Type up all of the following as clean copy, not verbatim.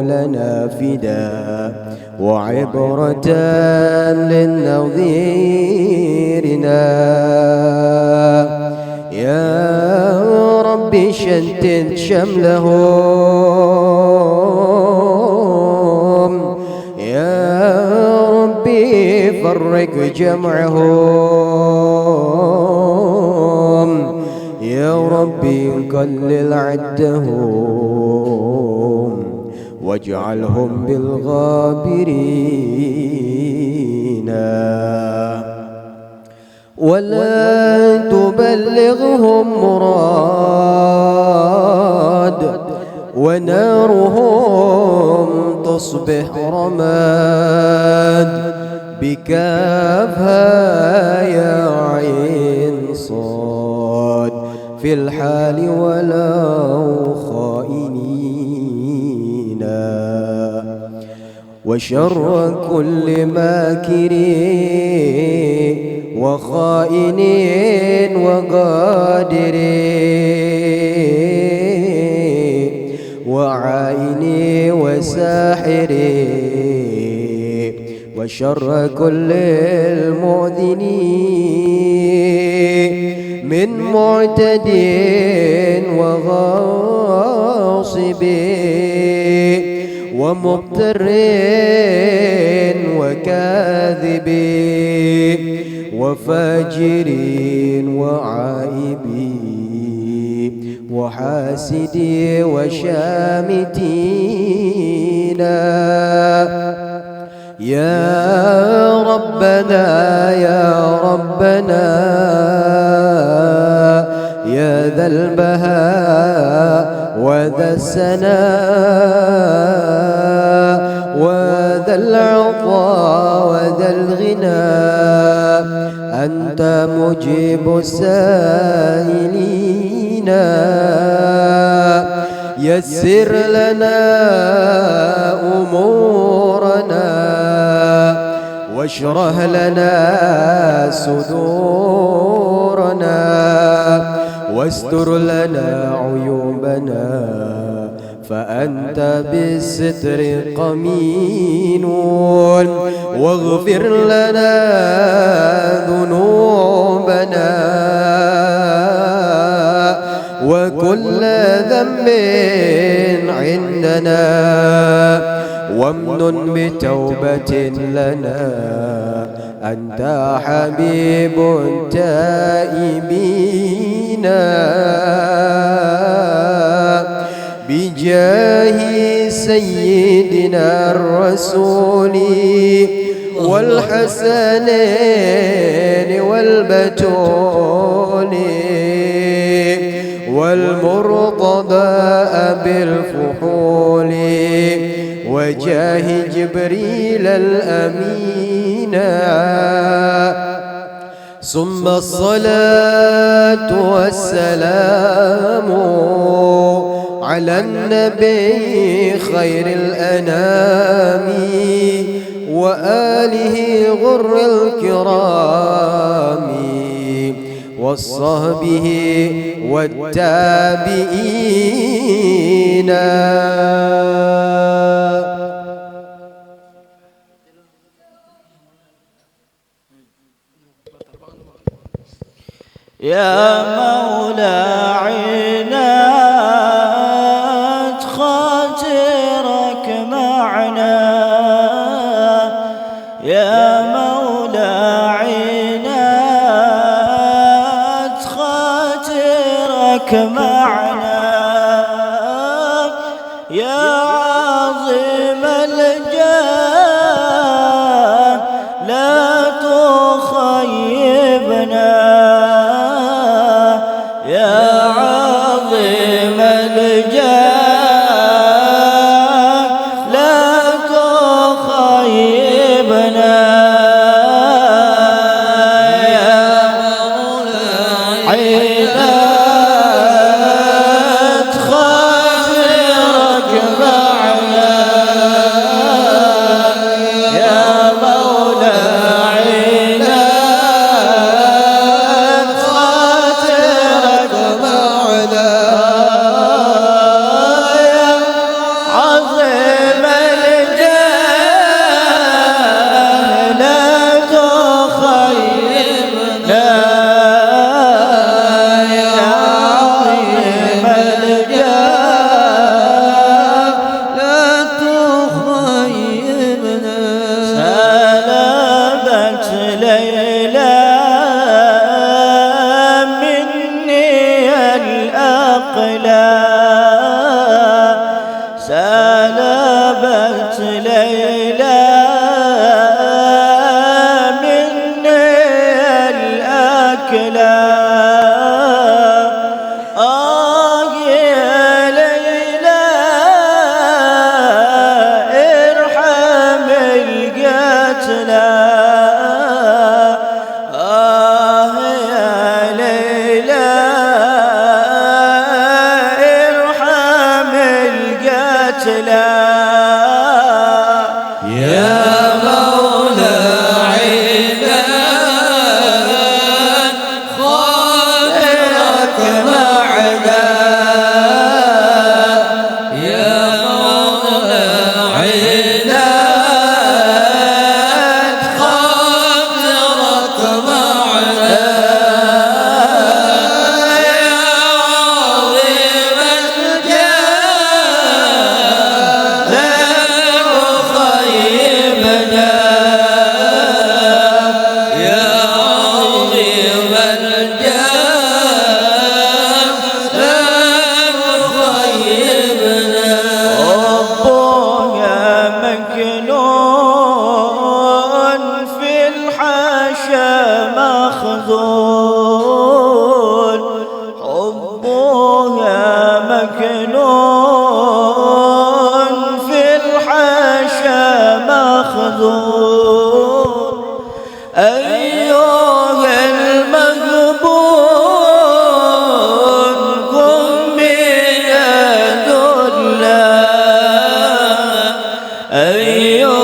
لنا فداء وعبرة للنظيرنا. يا ربي شتت شملهم، يا ربي فرق جمعهم، يا ربي قلل عدهم واجعلهم بالغابرين. ولا تبلغهم مراد ونارهم تصبح رماد. بكافها يا عين صاد في الحال ولو خائنين. وشر كل ماكر وخائن وغادر وعائن وساحر. وشر كل المؤذنين من معتد وغاصب ومضطر وكاذب وفاجر وعائب وحاسد وشامتين. يا ربنا يا ربنا يا ذا البهاء وذا السناء وذا العطاء وذا الغنى، أنت مجيب السائلين. يسر لنا أمورنا واشرح لنا صدورنا واستر لنا عيوبنا، فأنت بالستر قمين. واغفر لنا ذنوبنا وكل ذنب عندنا، وامنن بتوبة لنا، أنت حبيب تائبين. بجاه سيدنا الرسول والحسنين والبتول والمرتضى أبي الفحول، وجاه جبريل الأمين. ثم الصلاة والسلام على النبي خير الأنام وآله غر الكرام وصحبه والتابعين. يا مولا عناد خاطرك معنا، يا مولا عناد خاطرك معنا، يا عظيم الجاه لا تخيبنا، يا عظيم الجاه لا تخيبنا، يا مولا عناد خاطرك معنا، سلبت ليلى مني الأكلة. يا ليلى ارحم القتلى. يا ليلى ارحم القتلى. يا مولى عينان خاطرك معنا. يا مولى عينان خاطرك معنا. يا عظيم الجاه لا تخيبنا. يا عظيم الجاه لا تخيبنا. ربها مكنون في الحاشا مخزون. حبها مكنون في الحاشا مخزون. أيها المغبون قم من ذله. أيها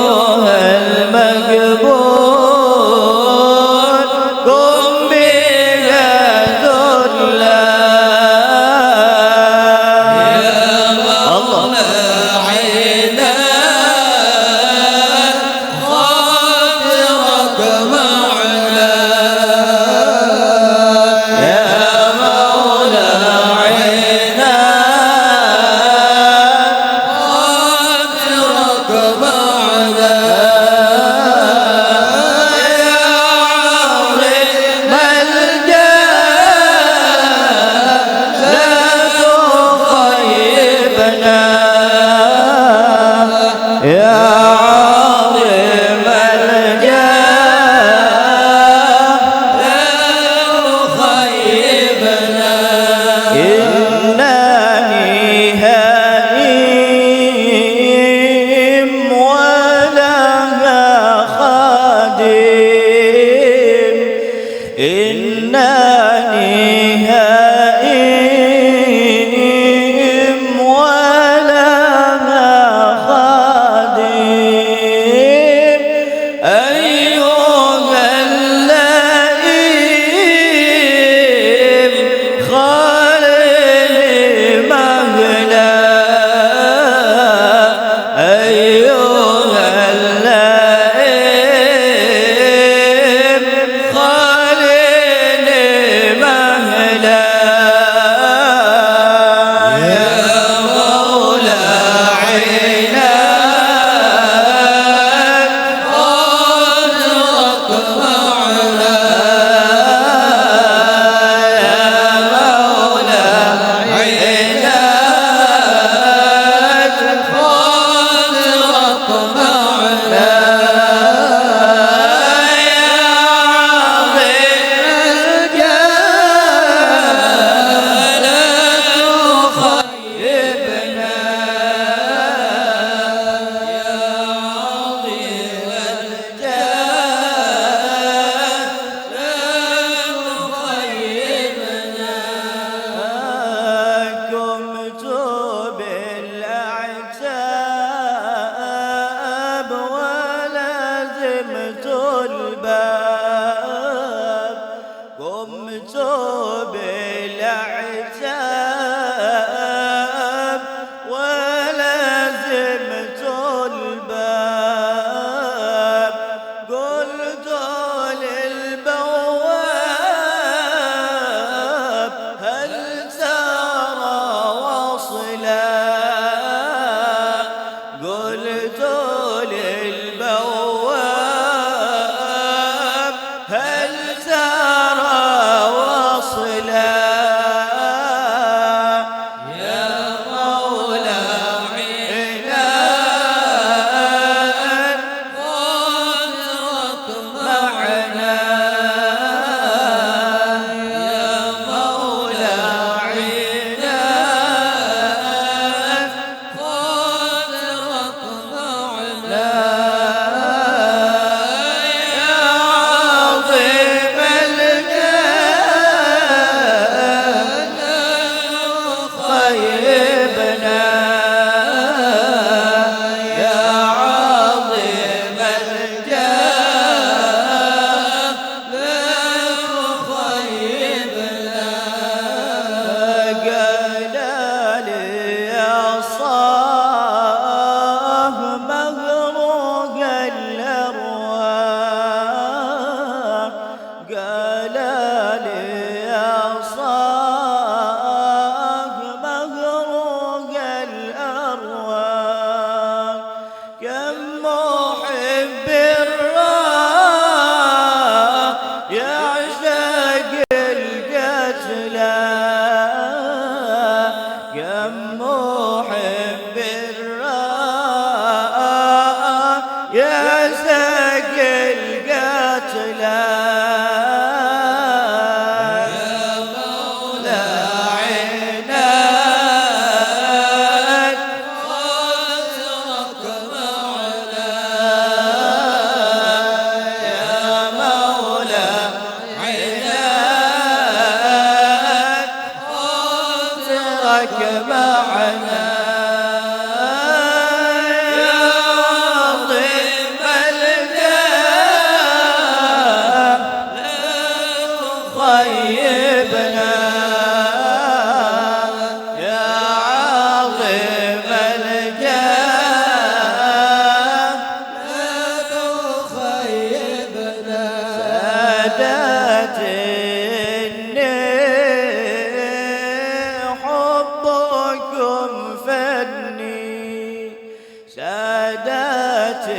ساداتني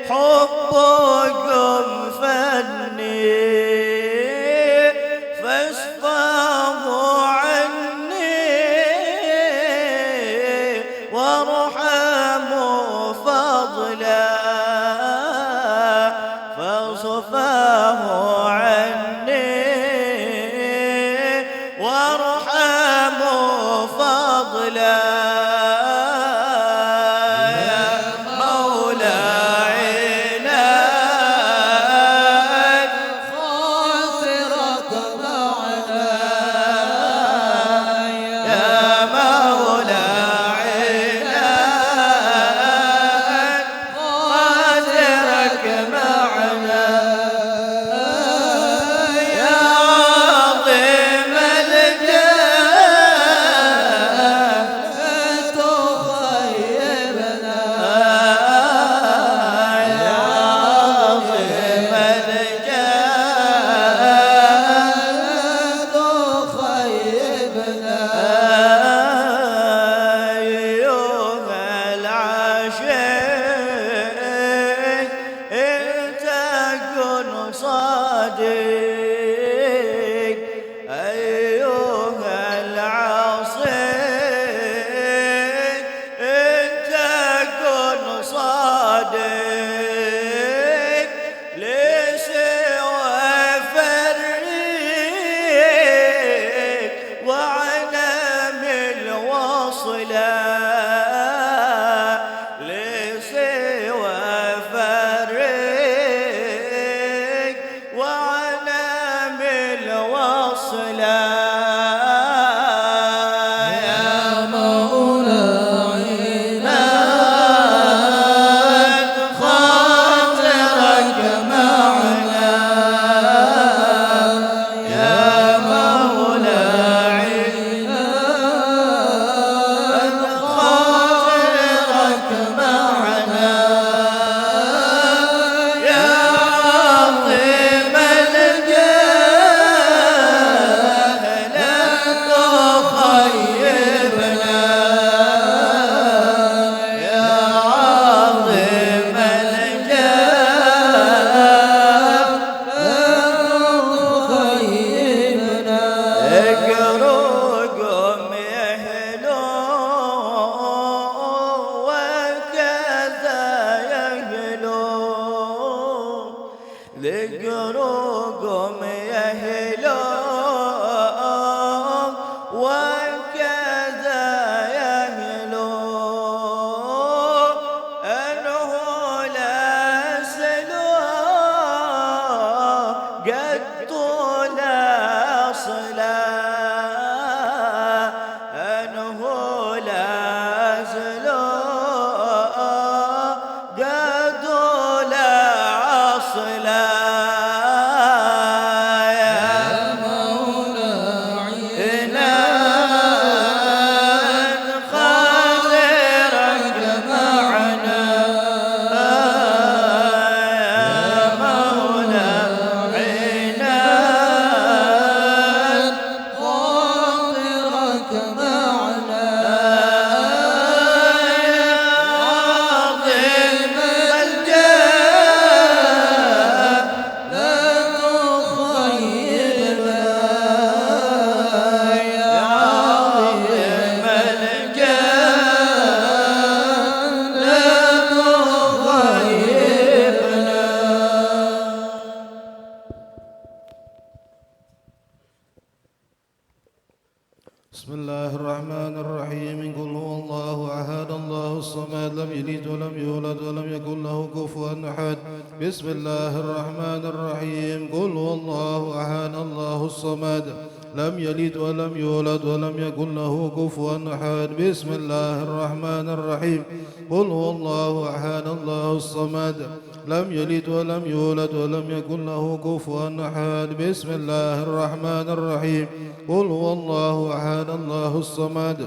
حبكم فني فاصفحوا عني وارحموا فضلا فاصفحوا عني وارحموا فضلا ذكركم يهلون وكذا يهلون أنه لا سلوى قد لا صلا أنه لا سلوى قد لا صلا بسم الله الرحمن الرحيم قل هو الله أحد الله الصمد لم يلد ولم يولد ولم يكن له كفوا أحد بسم الله الرحمن الرحيم قل هو الله أحد الله الصمد لم يلد ولم يولد ولم يكن له كفوا أحد بسم الله الرحمن الرحيم قل هو الله أحد الله الصمد لم يلد ولم يولد ولم يكن له كفوا أحد بسم الله الرحمن الرحيم قل هو الله أحد الله الصمد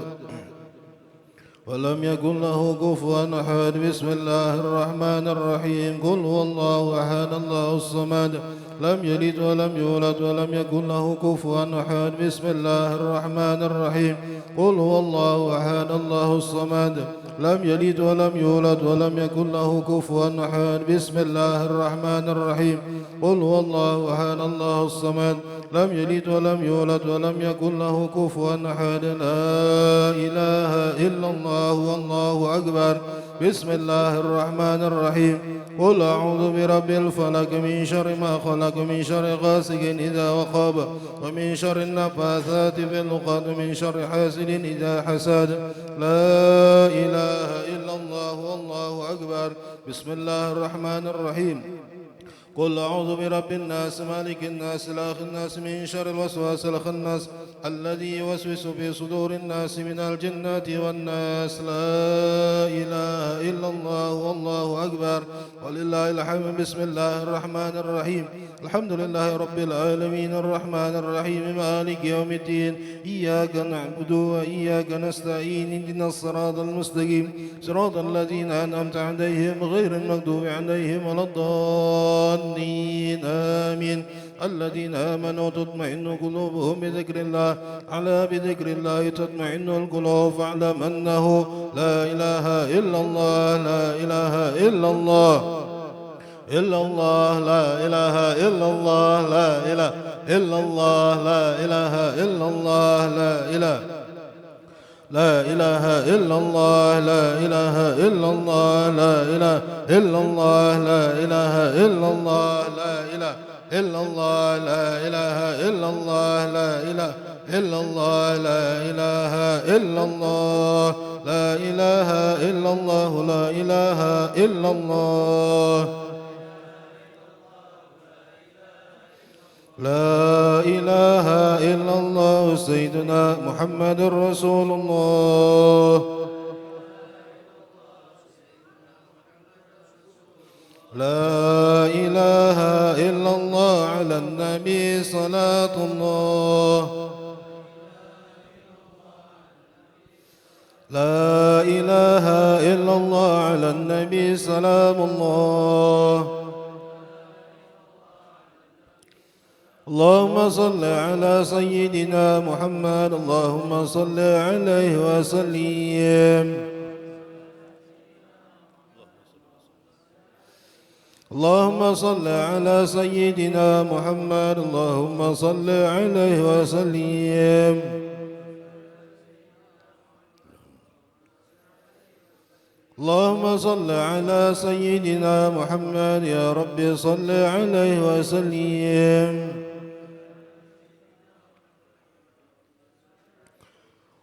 ولم يكن له كفوا أحد بسم الله الرحمن الرحيم قل هو الله أحد الله الصمد لم يلد ولم يولد ولم يكن له كفوا أحد بسم الله الرحمن الرحيم قل هو الله أحد الله الصمد لم يلد ولم يولد ولم يكن له كفوا أحد بسم الله الرحمن الرحيم قل هو الله أحد الله الصمد لم يلد ولم يولد ولم يكن له كفوا أحد لا إله إلا الله والله أكبر بسم الله الرحمن الرحيم قل أعوذ برب الفلق من شر ما خلق من شر غاسق إذا وقب ومن شر النفاثات في العقد من شر حاسد إذا حسد لا إله إلا الله والله أكبر بسم الله الرحمن الرحيم قل أعوذ برب الناس مالك الناس إله الناس من شر الوسواس الخناس الذي يوسوس في صدور الناس من الجنة والناس لا إله إلا الله والله أكبر ولله الحمد بسم الله الرحمن الرحيم الحمد لله رب العالمين الرحمن الرحيم مالك يوم الدين إياك نعبد وإياك نستعين اهدنا الصراط المستقيم صراط الذين أنعمت عليهم غير المغضوب عليهم ولا الضالين آمين الذين آمنوا تطمئن قلوبهم بذكر الله على بذكر الله تطمئن القلوب فاعلم أنه لا إله إلا الله لا إله إلا الله إلا الله لا إله إلا الله لا إله إلا الله لا إله إلا الله لا إله لا إله إلا الله لا إله إلا الله لا إله إلا الله لا إله إلا الله لا إله إلا الله لا إله إلا الله لا إله إلا الله لا إله إلا الله لا إله إلا الله لا إله إلا الله لا إله إلا الله سيدنا محمد رسول الله لا إله إلا الله على النبي صلاة الله لا إله إلا الله على النبي سلام الله اللهم صل على سيدنا محمد اللهم صل عليه وسلم اللهم صل على سيدنا محمد اللهم صل عليه وسلم اللهم صل على سيدنا محمد يا رب صل عليه وسلم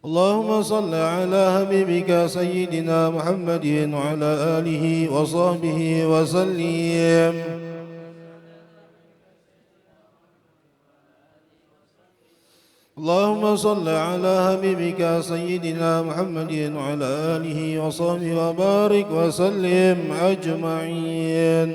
اللهم صل على حبيبك سيدنا محمد وعلى آله وصحبه وسلم اللهم صل على حبيبك سيدنا محمد وعلى آله وصحبه وبارك وسلم أجمعين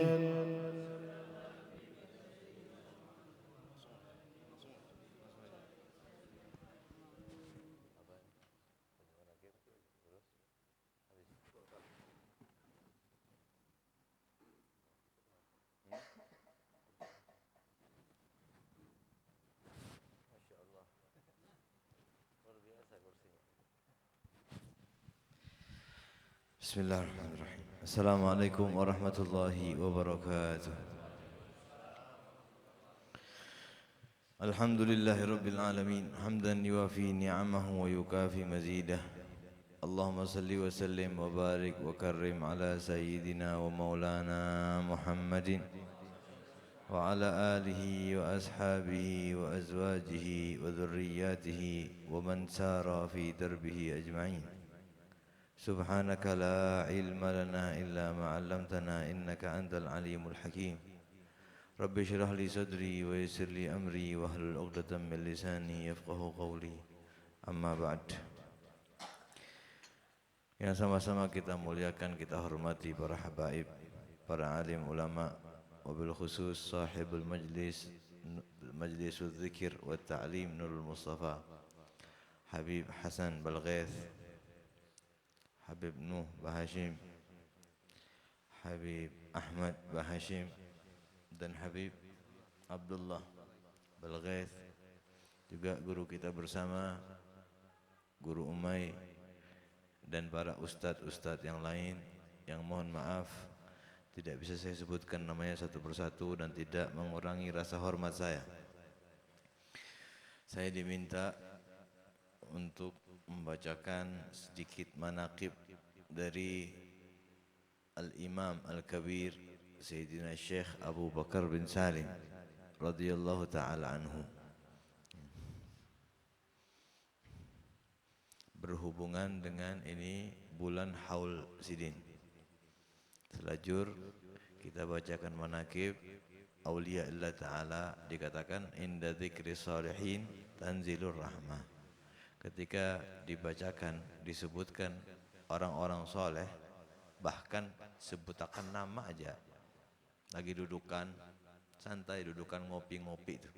Bismillahirrahmanirrahim. Assalamualaikum warahmatullahi wabarakatuh. Alhamdulillahi rabbil alamin. Hamdan yuafi ni'amahu wa yukafi mazidah. Allahumma salli wa sallim wa barik wa karrim ala sayyidina wa maulana Muhammadin wa ala alihi wa ashabihi wa azwajihi wa dhurriyyatihi wa man sara fi darbihi ajma'in. Subhanaka la ilma lana illa ma 'allamtana innaka antal alimul hakim. Rabbi shrah li sadri wa yassir li amri wa hlul 'uqdatam min lisani yafqahu qawli. Amma ba'd. Yang sama-sama kita muliakan, kita hormati para habaib, para alim ulama, wabil khusus sahibul majlisul dzikir wa ta'lim Nurul Mustafa Habib Hasan Balghaith, Habib Nuh Bahashim, Habib Ahmad Bahashim, dan Habib Abdullah Balghaith, juga guru kita bersama, Guru Umay, dan para ustadz-ustadz yang lain yang mohon maaf tidak bisa saya sebutkan namanya satu persatu dan tidak mengurangi rasa hormat saya. Saya diminta untuk membacakan sedikit manaqib dari Al-Imam Al-Kabir Sayyidina Syekh Abu Bakar bin Salim radhiyallahu ta'ala anhu. Berhubungan dengan ini bulan Haul Sidin. Selajur kita bacakan manaqib Aulia Allah Ta'ala, dikatakan inda dzikri salihin tanzilur rahmah. Ketika dibacakan, disebutkan orang-orang soleh, bahkan sebutakan nama aja, lagi dudukan santai, dudukan ngopi-ngopi itu,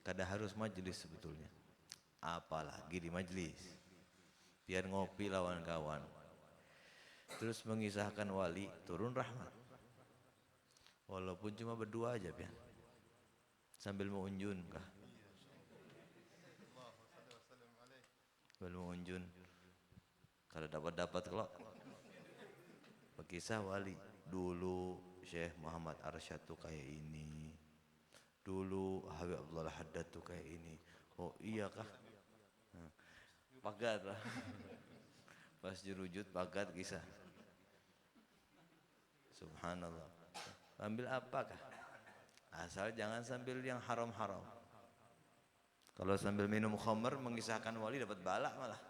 kada harus majelis sebetulnya, apalagi di majelis, biar ngopi lawan kawan, terus mengisahkan wali, turun rahmat, walaupun cuma berdua aja pian, sambil mengunjun kah, sambil mengunjun, kalau dapat kalau berkisah wali, dulu Syekh Muhammad Arsyad tuh kayak ini, dulu Habib Abdullah Haddad tuh kayak ini. Oh iya kah? Nah, pagat lah. Pas dirujut pagat kisah. Subhanallah. Sambil apa kah? Asal jangan sambil yang haram-haram. Kalau sambil minum khamr mengisahkan wali dapat balak malah.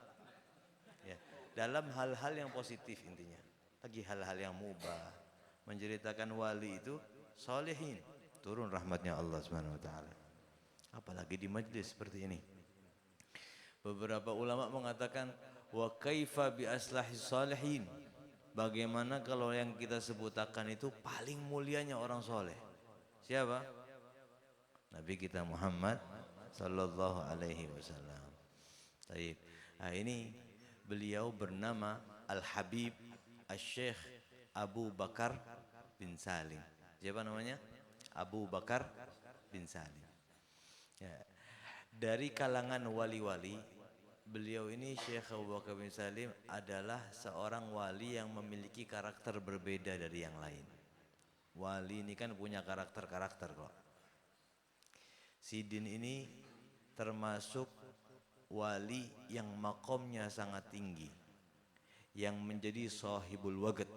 Ya, dalam hal-hal yang positif intinya. Lagi hal-hal yang mubah. Menceritakan wali itu solehin, turun rahmatnya Allah Subhanahu wa taala. Apalagi di majlis seperti ini. Beberapa ulama mengatakan wa kaifa bi aslahi solehin. Bagaimana kalau yang kita sebutakan itu paling mulianya orang soleh? Siapa? Nabi kita Muhammad sallallahu alaihi wasallam. Baik. Nah, ini beliau bernama Al-Habib Asy-Syaikh Abu Bakar bin Salim. Siapa namanya? Abu Bakar bin Salim. Ya. Dari kalangan wali-wali, beliau ini Syekh Abu Bakar bin Salim adalah seorang wali yang memiliki karakter berbeda dari yang lain. Wali ini kan punya karakter-karakter kok. Sidin ini termasuk wali yang makomnya sangat tinggi, yang menjadi sahibul waqt.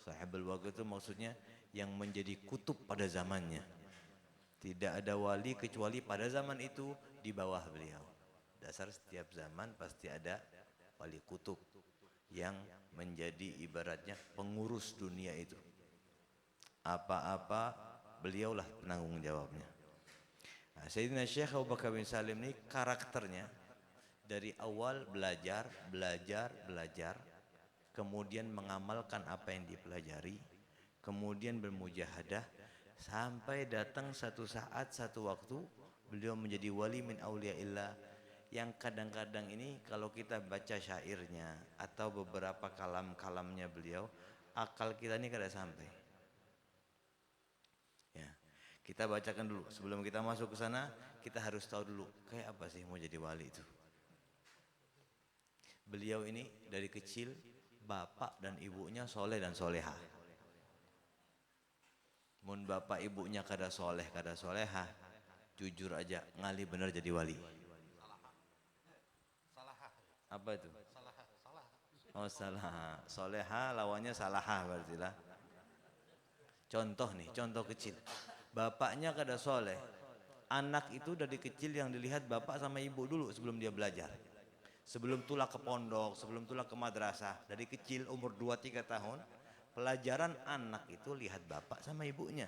Sahibul waqt itu maksudnya yang menjadi kutub pada zamannya. Tidak ada wali kecuali pada zaman itu di bawah beliau. Dasar setiap zaman pasti ada wali kutub yang menjadi ibaratnya pengurus dunia itu. Apa-apa beliaulah penanggung jawabnya. Nah, Sayyidina Syekh Abu Bakar bin Salim ini karakternya dari awal belajar, kemudian mengamalkan apa yang dipelajari, kemudian bermujahadah, sampai datang satu saat, satu waktu, beliau menjadi wali min auliyaillah, yang kadang-kadang ini kalau kita baca syairnya atau beberapa kalam-kalamnya beliau, akal kita ini kada sampai. Ya, kita bacakan dulu, sebelum kita masuk ke sana, kita harus tahu dulu, kayak apa sih mau jadi wali itu. Beliau ini dari kecil, bapak dan ibunya soleh dan soleha. Mun bapak ibunya kada soleh kada soleha, jujur aja ngali bener jadi wali. Apa itu? Oh salah. Soleha lawannya salaha berarti lah. Contoh nih, contoh kecil. Bapaknya kada soleh, anak itu dari kecil yang dilihat bapak sama ibu dulu sebelum dia belajar. Sebelum tulah ke pondok, sebelum tulah ke madrasah, dari kecil umur 2-3 tahun, pelajaran anak itu lihat bapak sama ibunya.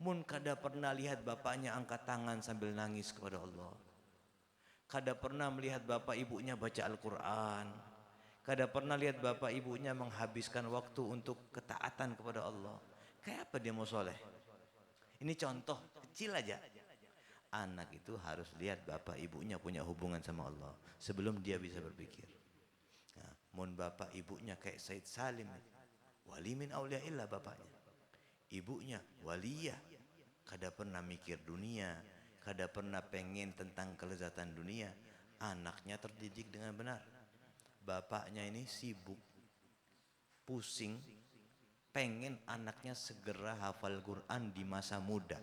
Mun kada pernah lihat bapaknya angkat tangan sambil nangis kepada Allah. Kada pernah melihat bapak ibunya baca Al-Quran. Kada pernah lihat bapak ibunya menghabiskan waktu untuk ketaatan kepada Allah. Kayak apa dia mau soleh? Ini contoh kecil aja. Anak itu harus lihat bapak ibunya punya hubungan sama Allah sebelum dia bisa berpikir. Nah, mun bapak ibunya kayak Said Salim, wali min auliyaillah bapaknya. Ibunya waliyah, kada pernah mikir dunia, kada pernah pengen tentang kelezatan dunia. Anaknya terdidik dengan benar. Bapaknya ini sibuk, pusing, pengen anaknya segera hafal Quran di masa muda.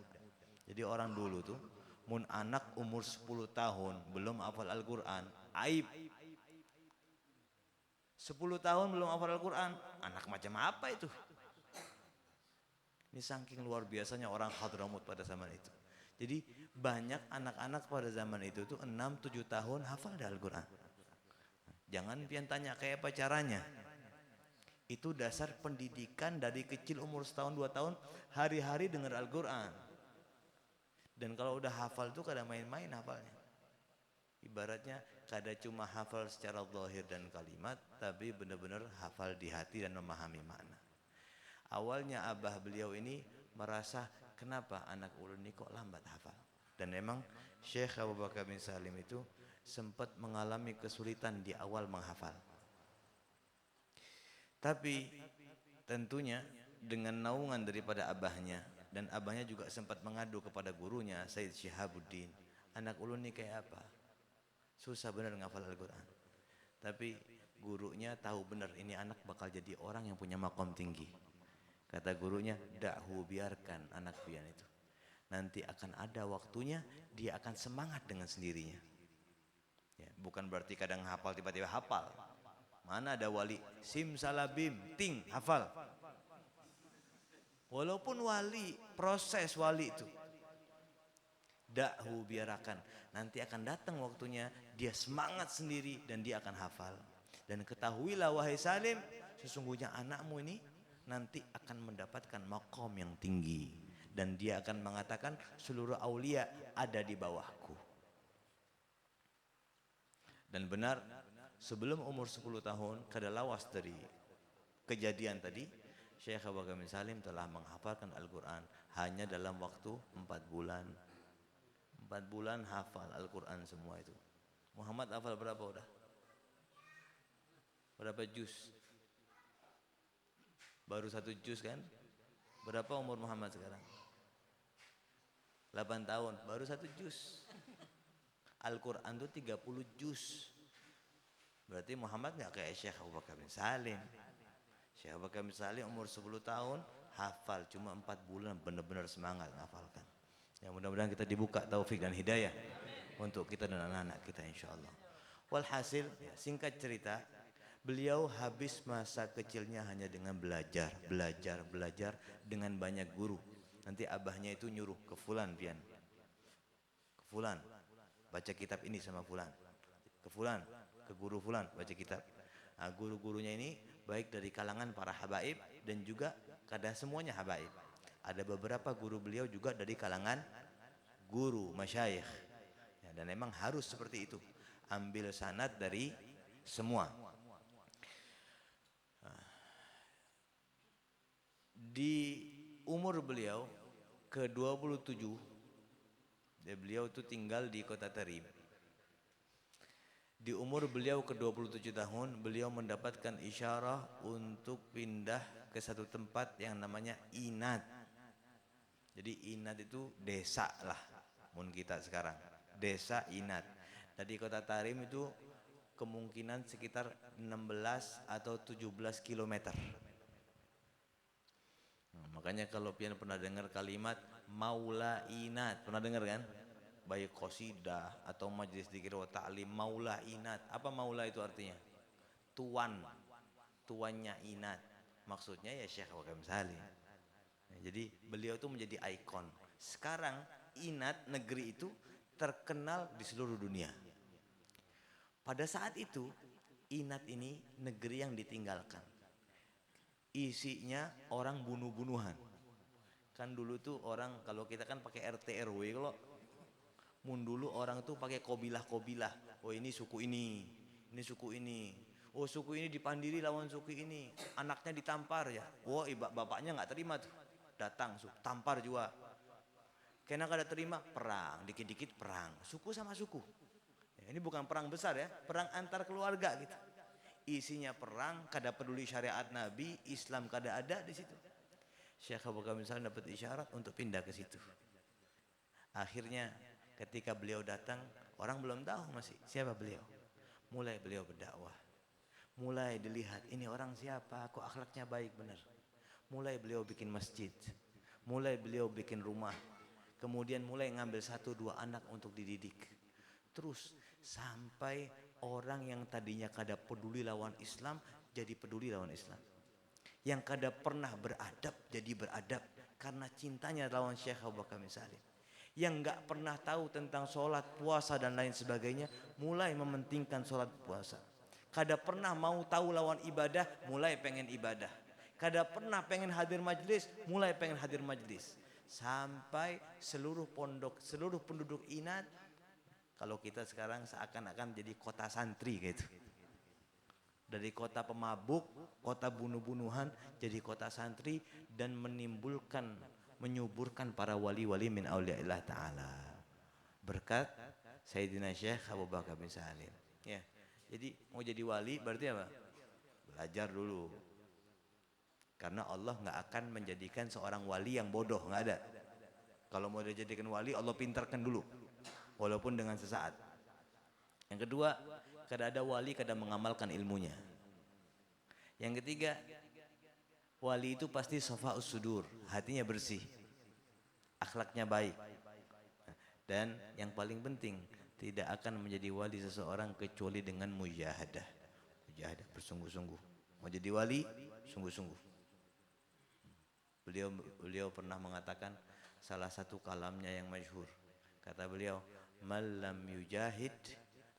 Jadi orang dulu tuh, mun anak umur 10 tahun belum hafal Al-Quran, aib. 10 tahun belum hafal Al-Quran, anak macam apa itu? Ini saking luar biasanya orang Hadramut pada zaman itu. Jadi banyak anak-anak pada zaman itu tuh 6-7 tahun hafal Al-Quran. Jangan pian tanya kayak apa caranya. Itu dasar pendidikan dari kecil umur setahun 2 tahun hari-hari dengar Al-Quran. Dan kalau udah hafal tuh kada main-main hafalnya. Ibaratnya kada cuma hafal secara zahir dan kalimat, tapi benar-benar hafal di hati dan memahami makna. Awalnya abah beliau ini merasa kenapa anak ulun ini kok lambat hafal. Dan memang Syekh Abu Bakar bin Salim itu sempat mengalami kesulitan di awal menghafal. Tapi tentunya dengan naungan daripada abahnya, dan abahnya juga sempat mengadu kepada gurunya Said Syihabuddin, anak ulun ini kayak apa? Susah benar menghafal Al-Quran. Tapi gurunya tahu benar ini anak bakal jadi orang yang punya makom tinggi. Kata gurunya, dakhu, biarkan anak pian itu. Nanti akan ada waktunya dia akan semangat dengan sendirinya. Ya, bukan berarti kadang hafal tiba-tiba hafal. Mana ada wali simsalabim ting hafal. Walaupun wali, proses wali itu. Dakhu, biarkan. Nanti akan datang waktunya dia semangat sendiri dan dia akan hafal. Dan ketahuilah wahai Salim, sesungguhnya anakmu ini nanti akan mendapatkan makom yang tinggi. Dan dia akan mengatakan seluruh aulia ada di bawahku. Dan benar, sebelum umur 10 tahun kada lawas dari kejadian tadi, Syekh Abu Bakar bin Salim telah menghafalkan Al-Quran hanya dalam waktu 4 bulan. 4 bulan hafal Al-Quran semua itu. Muhammad hafal berapa udah? Berapa juz? Baru 1 juz kan? Berapa umur Muhammad sekarang? 8 tahun, baru 1 juz. Al-Quran itu 30 juz. Berarti Muhammad nggak kayak Syekh Abu Bakar bin Salim. Syekh Abu Bakar bin Salim umur 10 tahun hafal cuma 4 bulan benar-benar semangat menghafalkan. Ya mudah-mudahan kita dibuka taufik dan hidayah untuk kita dan anak-anak kita insyaallah. Walhasil, ya, singkat cerita, beliau habis masa kecilnya hanya dengan belajar dengan banyak guru. Nanti abahnya itu nyuruh ke fulan pian. Ke fulan, baca kitab ini sama fulan. Ke fulan, ke guru fulan, baca kitab. Nah, guru-gurunya ini baik dari kalangan para habaib dan juga kadang semuanya habaib. Ada beberapa guru beliau juga dari kalangan guru masyayikh. Ya, dan memang harus seperti itu. Ambil sanad dari semua. Di umur beliau ke-27, beliau itu tinggal di kota Tarim. Di umur beliau ke-27 tahun, beliau mendapatkan isyarah untuk pindah ke satu tempat yang namanya Inat. Jadi Inat itu desa lah, mun kita sekarang. Desa Inat. Dari kota Tarim itu kemungkinan sekitar 16 atau 17 kilometer. Nah, makanya kalau pian pernah dengar kalimat Maula Inat, pernah dengar kan? Baik qasidah atau majlis dzikir wa ta'lim, Maula Inat. Apa Maula itu artinya? Tuan, tuannya Inat. Maksudnya ya Syekh Abu Bakar bin Salim. Nah, jadi beliau itu menjadi ikon. Sekarang Inat negeri itu terkenal di seluruh dunia. Pada saat itu Inat ini negeri yang ditinggalkan. Isinya orang bunuh-bunuhan. Kan dulu tuh orang, kalau kita kan pakai RT RW, kalau mun dulu orang tuh pakai kobilah-kobilah. Oh ini suku ini suku ini. Oh suku ini dipandiri lawan suku ini. Anaknya ditampar ya. Oh bapaknya nggak terima tuh. Datang tampar juga. Karena kada terima perang, dikit-dikit perang. Suku sama suku. Ya, ini bukan perang besar ya, perang antar keluarga gitu. Isinya perang, kada peduli syariat Nabi, Islam kada ada di situ. Syekh Abu Bakar bin Salim dapat isyarat untuk pindah ke situ. Akhirnya ketika beliau datang, orang belum tahu masih siapa beliau. Mulai beliau berdakwah. Mulai dilihat, ini orang siapa, kok akhlaknya baik benar. Mulai beliau bikin masjid. Mulai beliau bikin rumah. Kemudian mulai ngambil 1-2 anak untuk dididik. Terus sampai orang yang tadinya kada peduli lawan Islam, jadi peduli lawan Islam. Yang kada pernah beradab, jadi beradab. Karena cintanya lawan Syekh Abu Bakar bin Salim. Yang enggak pernah tahu tentang sholat, puasa dan lain sebagainya, mulai mementingkan sholat puasa. Kada pernah mau tahu lawan ibadah, mulai pengen ibadah. Kada pernah pengen hadir majlis, mulai pengen hadir majlis. Sampai seluruh pondok, seluruh penduduk Inat, kalau kita sekarang seakan-akan jadi kota santri gitu. Dari kota pemabuk, kota bunuh-bunuhan, jadi kota santri dan menimbulkan, menyuburkan para wali-wali min auliyaillah ta'ala. Berkat Sayyidina Syekh Abu Bakar bin Salim. Ya. Jadi mau jadi wali berarti apa? Belajar dulu. Karena Allah nggak akan menjadikan seorang wali yang bodoh, nggak ada. Kalau mau dijadikan wali, Allah pintarkan dulu, walaupun dengan sesaat. Yang kedua, kada ada wali kada mengamalkan ilmunya. Yang ketiga, wali itu pasti shafa'us sudur, hatinya bersih, akhlaknya baik. Dan yang paling penting, tidak akan menjadi wali seseorang kecuali dengan mujahadah. Mujahadah, bersungguh-sungguh. Mau jadi wali, sungguh-sungguh. Beliau pernah mengatakan salah satu kalamnya yang masyhur. Kata beliau, "Man lam yujahid,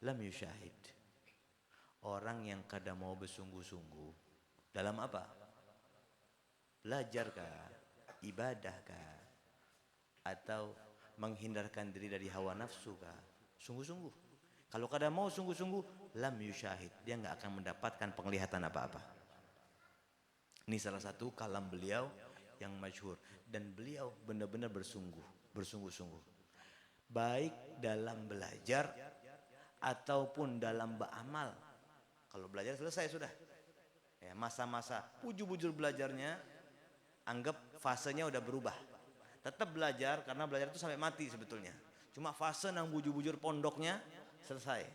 lam yusyahid." Orang yang kada mau bersungguh-sungguh dalam apa? Belajar kah? Ibadah kah? Atau menghindarkan diri dari hawa nafsu kah? Sungguh-sungguh. Kalau kada mau sungguh-sungguh, lam yusyahid, dia nggak akan mendapatkan penglihatan apa-apa. Ini salah satu kalam beliau yang masyhur, dan beliau benar-benar bersungguh-sungguh. Baik dalam belajar ataupun dalam beramal. Kalau belajar selesai sudah. Ya, masa-masa bujur-bujur belajarnya, anggap fasenya udah berubah. Tetap belajar karena belajar itu sampai mati sebetulnya. Cuma fase nang bujur-bujur pondoknya selesai.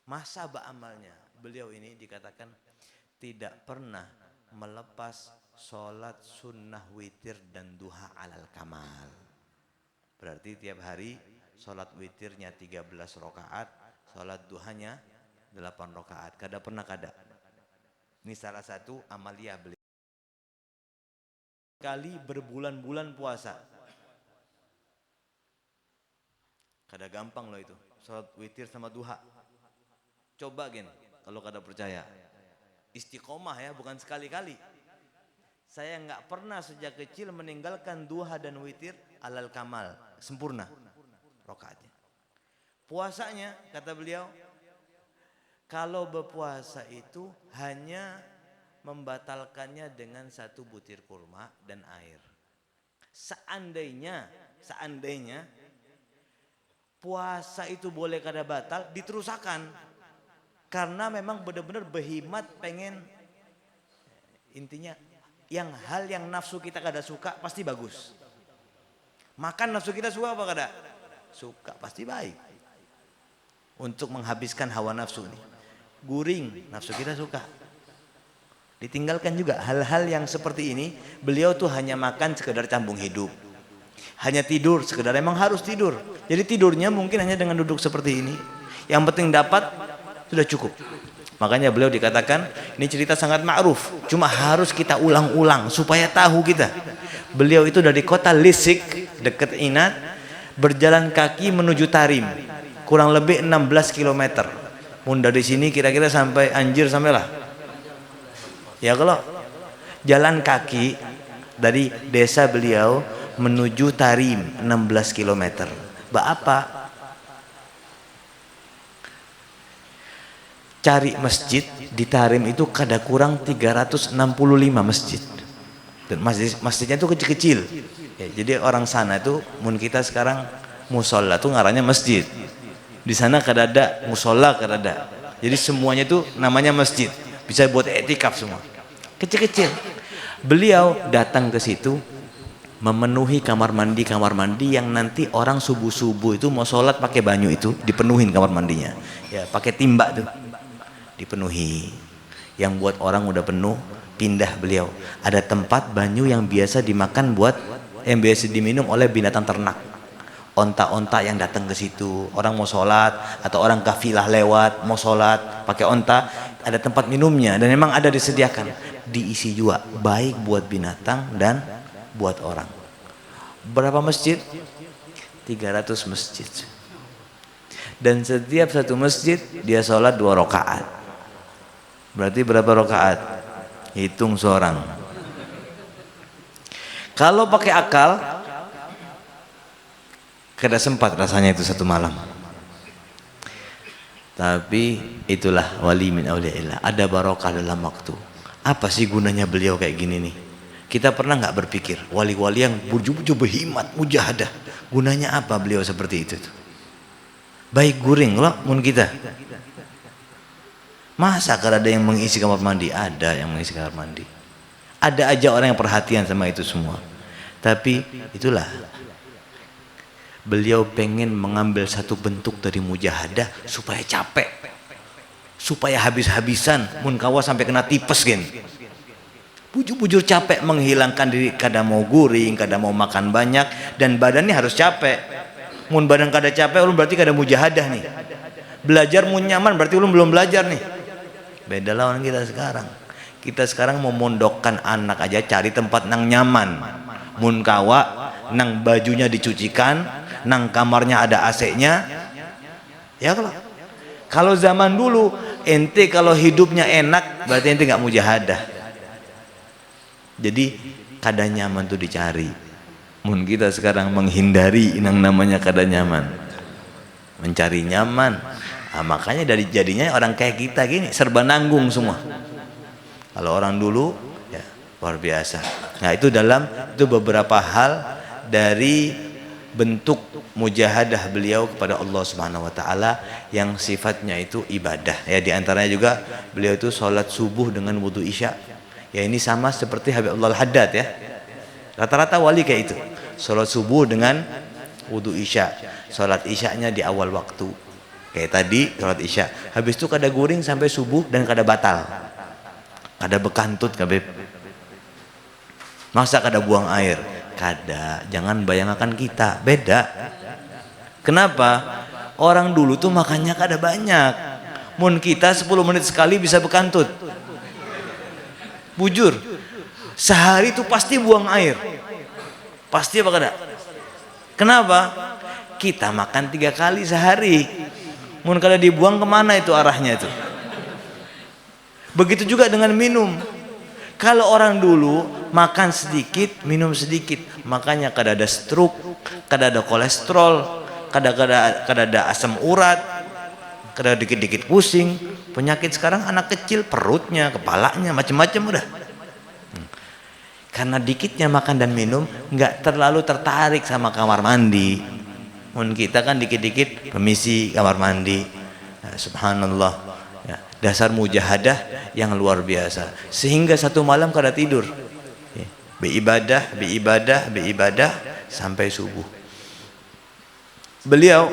Masa beramalnya, beliau ini dikatakan tidak pernah melepas sholat sunnah witir dan duha alal kamal. Berarti tiap hari sholat witirnya 13 rakaat, sholat duhanya 8 rakaat. Kada pernah kada. Ini salah satu amalia beliau. Kali berbulan-bulan puasa. Kada gampang loh itu, sholat witir sama duha. Coba gen, kalau kada percaya. Istiqomah ya, bukan sekali-kali. Saya nggak pernah sejak kecil meninggalkan duha dan witir alal kamal, sempurna rakaatnya. Puasanya, kata beliau, kalau berpuasa itu hanya membatalkannya dengan 1 butir kurma dan air. Seandainya puasa itu boleh kada batal, diterusakan. Karena memang benar-benar berhimat pengen, intinya hal yang nafsu kita kada suka pasti bagus. Makan nafsu kita suka apa kada? Suka, pasti baik. Untuk menghabiskan hawa nafsu ini. Guring, nafsu kita suka. Ditinggalkan juga hal-hal yang seperti ini. Beliau tuh hanya makan sekedar cambung hidup. Hanya tidur sekedar, emang harus tidur. Jadi tidurnya mungkin hanya dengan duduk seperti ini. Yang penting dapat, sudah cukup. Makanya beliau dikatakan, ini cerita sangat ma'ruf, cuma harus kita ulang-ulang supaya tahu kita. Beliau itu dari kota Lisik, dekat Inat, berjalan kaki menuju Tarim, kurang lebih 16 km. Mun dari sini kira-kira sampai Anjir sampailah. Ya kalau jalan kaki dari desa beliau menuju Tarim 16 km. Apa? Cari masjid di Tarim itu kada kurang 365 masjid. Dan masjidnya itu kecil-kecil. Ya, jadi orang sana itu, mun kita sekarang musola tuh ngarannya masjid. Di sana kada ada musola, kada ada. Jadi semuanya itu namanya masjid. Bisa buat etikaf semua. Kecil-kecil. Beliau datang ke situ memenuhi kamar mandi yang nanti orang subuh itu mau sholat pakai banyu itu dipenuhin kamar mandinya, ya pakai timba tuh dipenuhi. Yang buat orang udah penuh pindah beliau, ada tempat banyu yang biasa dimakan yang biasa diminum oleh binatang ternak, onta-onta yang datang ke situ, orang mau sholat atau orang kafilah lewat mau sholat pakai onta, ada tempat minumnya dan memang ada disediakan, diisi juga baik buat binatang dan buat orang. Berapa masjid? 300 masjid. Dan setiap satu masjid dia sholat 2 rakaat. Berarti berapa rakaat? Hitung seorang. Kalau pakai akal, kada sempat rasanya itu satu malam. Tapi itulah wali min auliyaillah, ada barokah dalam waktu. Apa sih gunanya beliau kayak gini nih? Kita pernah nggak berpikir wali-wali yang berjubu-jubu berhimat, mujahadah, gunanya apa beliau seperti itu? Baik guring loh mun kita. Masa kalau ada yang mengisi kamar mandi? Ada yang mengisi kamar mandi. Ada aja orang yang perhatian sama itu semua. Tapi itulah beliau pengen mengambil satu bentuk dari mujahadah supaya capek, supaya habis-habisan, mun kawa sampai kena tipes gen. Bujur-bujur capek menghilangkan diri, kada mau guring, kada mau makan banyak, dan badannya harus capek. Mun badan kada capek, ulun berarti kada mujahadah nih. Belajar mun nyaman berarti ulun belum belajar nih. Beda lawan kita sekarang. Kita sekarang mau mondokkan anak aja cari tempat nang nyaman. Mun kawa nang bajunya dicucikan, nang kamarnya ada AC-nya. Ya kalau zaman dulu ente kalau hidupnya enak berarti ente nggak mujahadah. Jadi kada nyaman tuh dicari. Mun kita sekarang menghindari yang namanya kada nyaman, mencari nyaman. Nah, makanya dari jadinya orang kayak kita gini serba nanggung semua. Kalau orang dulu ya luar biasa. Nah itu beberapa hal dari bentuk mujahadah beliau kepada Allah Subhanahu wa taala yang sifatnya itu ibadah. Ya di antaranya juga beliau itu sholat subuh dengan wudu isya. Ya ini sama seperti Habibullah Al-Haddad ya. Rata-rata wali kayak itu. Sholat subuh dengan wudu isya. Sholat isyanya di awal waktu. Kayak tadi sholat isya. Habis itu kada guring sampai subuh dan kada batal. Kada bekantut kabeh. Masa kada buang air? Kada. Jangan bayangkan kita. Beda. Kenapa? Orang dulu tuh makannya kada banyak. Mun kita 10 menit sekali bisa bekantut. Bujur, sehari itu pasti buang air. Pasti apa kada? Kenapa? Kita makan 3 kali sehari. Mun kada dibuang kemana itu arahnya itu? Begitu juga dengan minum. Kalau orang dulu makan sedikit, minum sedikit, makanya kada ada stroke, kada ada kolesterol, kada ada asam urat, kada dikit-dikit pusing. Penyakit sekarang anak kecil perutnya, kepalanya macam-macam udah. Karena dikitnya makan dan minum, nggak terlalu tertarik sama kamar mandi. Mun kita kan dikit-dikit permisi kamar mandi. Ya, subhanallah. Ya, dasar mujahadah yang luar biasa. Sehingga satu malam kada tidur. Ya, beribadah sampai subuh. Beliau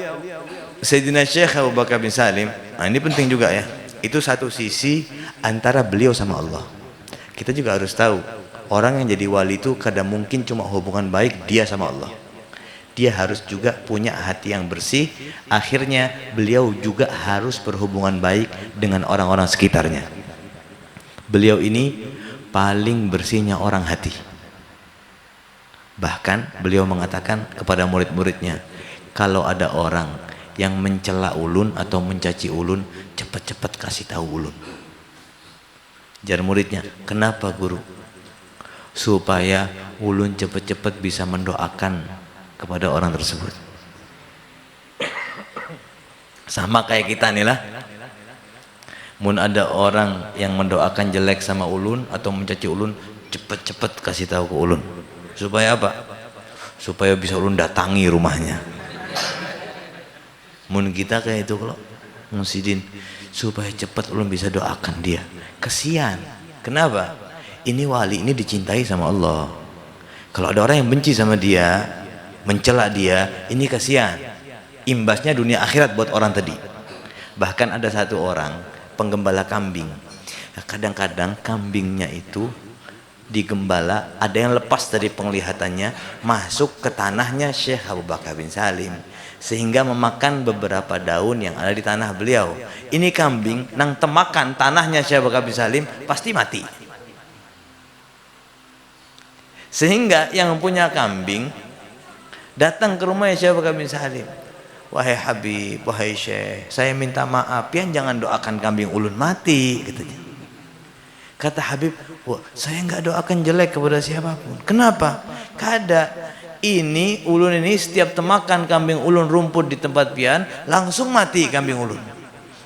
Sayyidina Syekh Abu Bakar bin Salim, nah ini penting juga ya. Itu satu sisi antara beliau sama Allah. Kita juga harus tahu, orang yang jadi wali itu kadang mungkin cuma hubungan baik dia sama Allah. Dia harus juga punya hati yang bersih. Akhirnya beliau juga harus berhubungan baik dengan orang-orang sekitarnya. Beliau ini paling bersihnya orang hati. Bahkan beliau mengatakan kepada murid-muridnya, kalau ada orang yang mencela ulun atau mencaci ulun, cepat-cepat kasih tahu ulun. Jar muridnya, kenapa guru? Supaya ulun cepat-cepat bisa mendoakan kepada orang tersebut. Sama kayak kita nih lah. Mun ada orang yang mendoakan jelek sama ulun atau mencaci ulun, cepat-cepat kasih tahu ke ulun. Supaya apa? Supaya bisa ulun datangi rumahnya. Mun kita kayak itu kalau Musidin, supaya cepat ulun bisa doakan dia. Kesian. Kenapa? Ini wali ini dicintai sama Allah. Kalau ada orang yang benci sama dia, mencela dia, ini kasihan. Imbasnya dunia akhirat buat orang tadi. Bahkan ada satu orang penggembala kambing. Kadang-kadang kambingnya itu digembala, ada yang lepas dari penglihatannya, masuk ke tanahnya Syekh Abu Bakar bin Salim, sehingga memakan beberapa daun yang ada di tanah beliau. Ini kambing nang temakan tanahnya Syekh Abu Bakar bin Salim pasti mati. Sehingga yang punya kambing datang ke rumah Syekh Abu Bakar bin Salim. Wahai Habib, wahai Syekh, saya minta maaf, pian jangan doakan kambing ulun mati, katanya. Kata Habib, wah, saya nggak doakan jelek kepada siapapun. Kenapa? Kada ini ulun ini setiap temakan kambing ulun rumput di tempat pian langsung mati kambing ulun.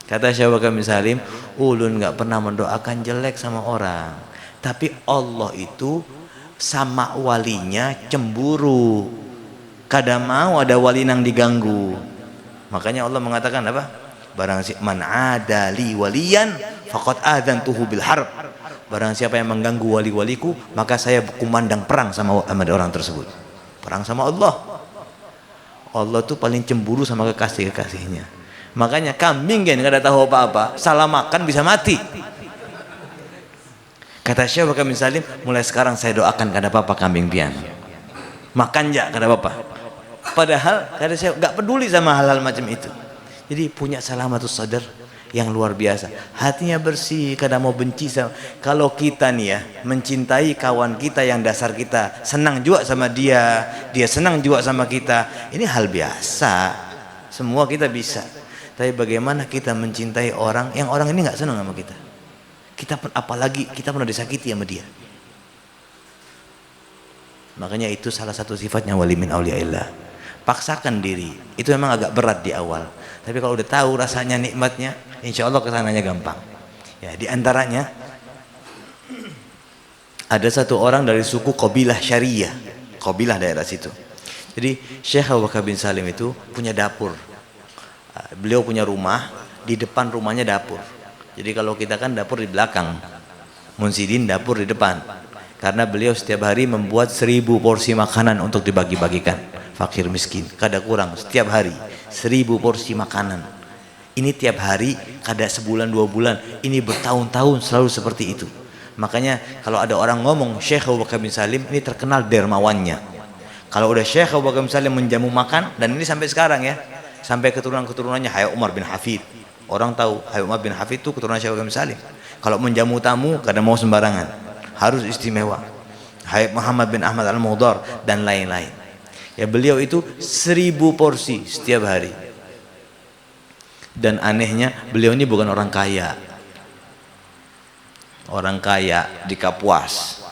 Kata Syekh Abu Bakar bin Salim, ulun nggak pernah mendoakan jelek sama orang, tapi Allah itu sama walinya cemburu. Kada mau ada wali nang diganggu. Makanya Allah mengatakan apa? Barang si man adali waliyan faqad adzantuhu bil harb. Barang siapa yang mengganggu wali-waliku, maka saya kumandang perang sama orang tersebut. Perang sama Allah. Allah tuh paling cemburu sama kekasih-kekasihnya. Makanya kambing kan kada tahu apa-apa, salah makan bisa mati. Kata Syekh Abu Bakar bin Salim, mulai sekarang saya doakan kada apa-apa kambing pian. Makan ja kada apa-apa. Padahal kata saya nggak peduli sama hal-hal macam itu. Jadi punya salamatus sadar yang luar biasa. Hatinya bersih, kada mau benci sama. Kalau kita nih ya mencintai kawan kita yang dasar kita senang juga sama dia, dia senang juga sama kita. Ini hal biasa. Semua kita bisa. Tapi bagaimana kita mencintai orang yang orang ini nggak senang sama kita? Kita apalagi kita pernah disakiti sama dia. Makanya itu salah satu sifatnya wali min auliyaillah. Paksakan diri, itu memang agak berat di awal, tapi kalau udah tahu rasanya nikmatnya, insya Allah kesananya gampang. Ya, di antaranya ada satu orang dari suku Qabilah Syariah, Qabilah daerah situ. Jadi Syekh Abu Bakar bin Salim itu punya dapur. Beliau punya rumah, di depan rumahnya dapur. Jadi kalau kita kan dapur di belakang, Munsidin dapur di depan. Karena beliau setiap hari membuat 1000 porsi makanan untuk dibagi-bagikan fakir miskin, kada kurang setiap hari 1000 porsi makanan. Ini tiap hari, kada sebulan 2 bulan, ini bertahun-tahun selalu seperti itu. Makanya kalau ada orang ngomong Syekh Abu Bakar bin Salim ini terkenal dermawannya. Kalau udah Syekh Abu Bakar bin Salim menjamu makan, dan ini sampai sekarang ya, sampai keturunan-keturunannya Hayy Umar bin Hafid. Orang tahu Hayy Umar bin Hafid itu keturunan Syekh Abu Bakar bin Salim. Kalau menjamu tamu kada mau sembarangan, harus istimewa. Hayy Muhammad bin Ahmad Al-Mudar dan lain-lain. Ya, beliau itu 1000 porsi setiap hari. Dan anehnya beliau ini bukan orang kaya. Orang kaya di Kapuas.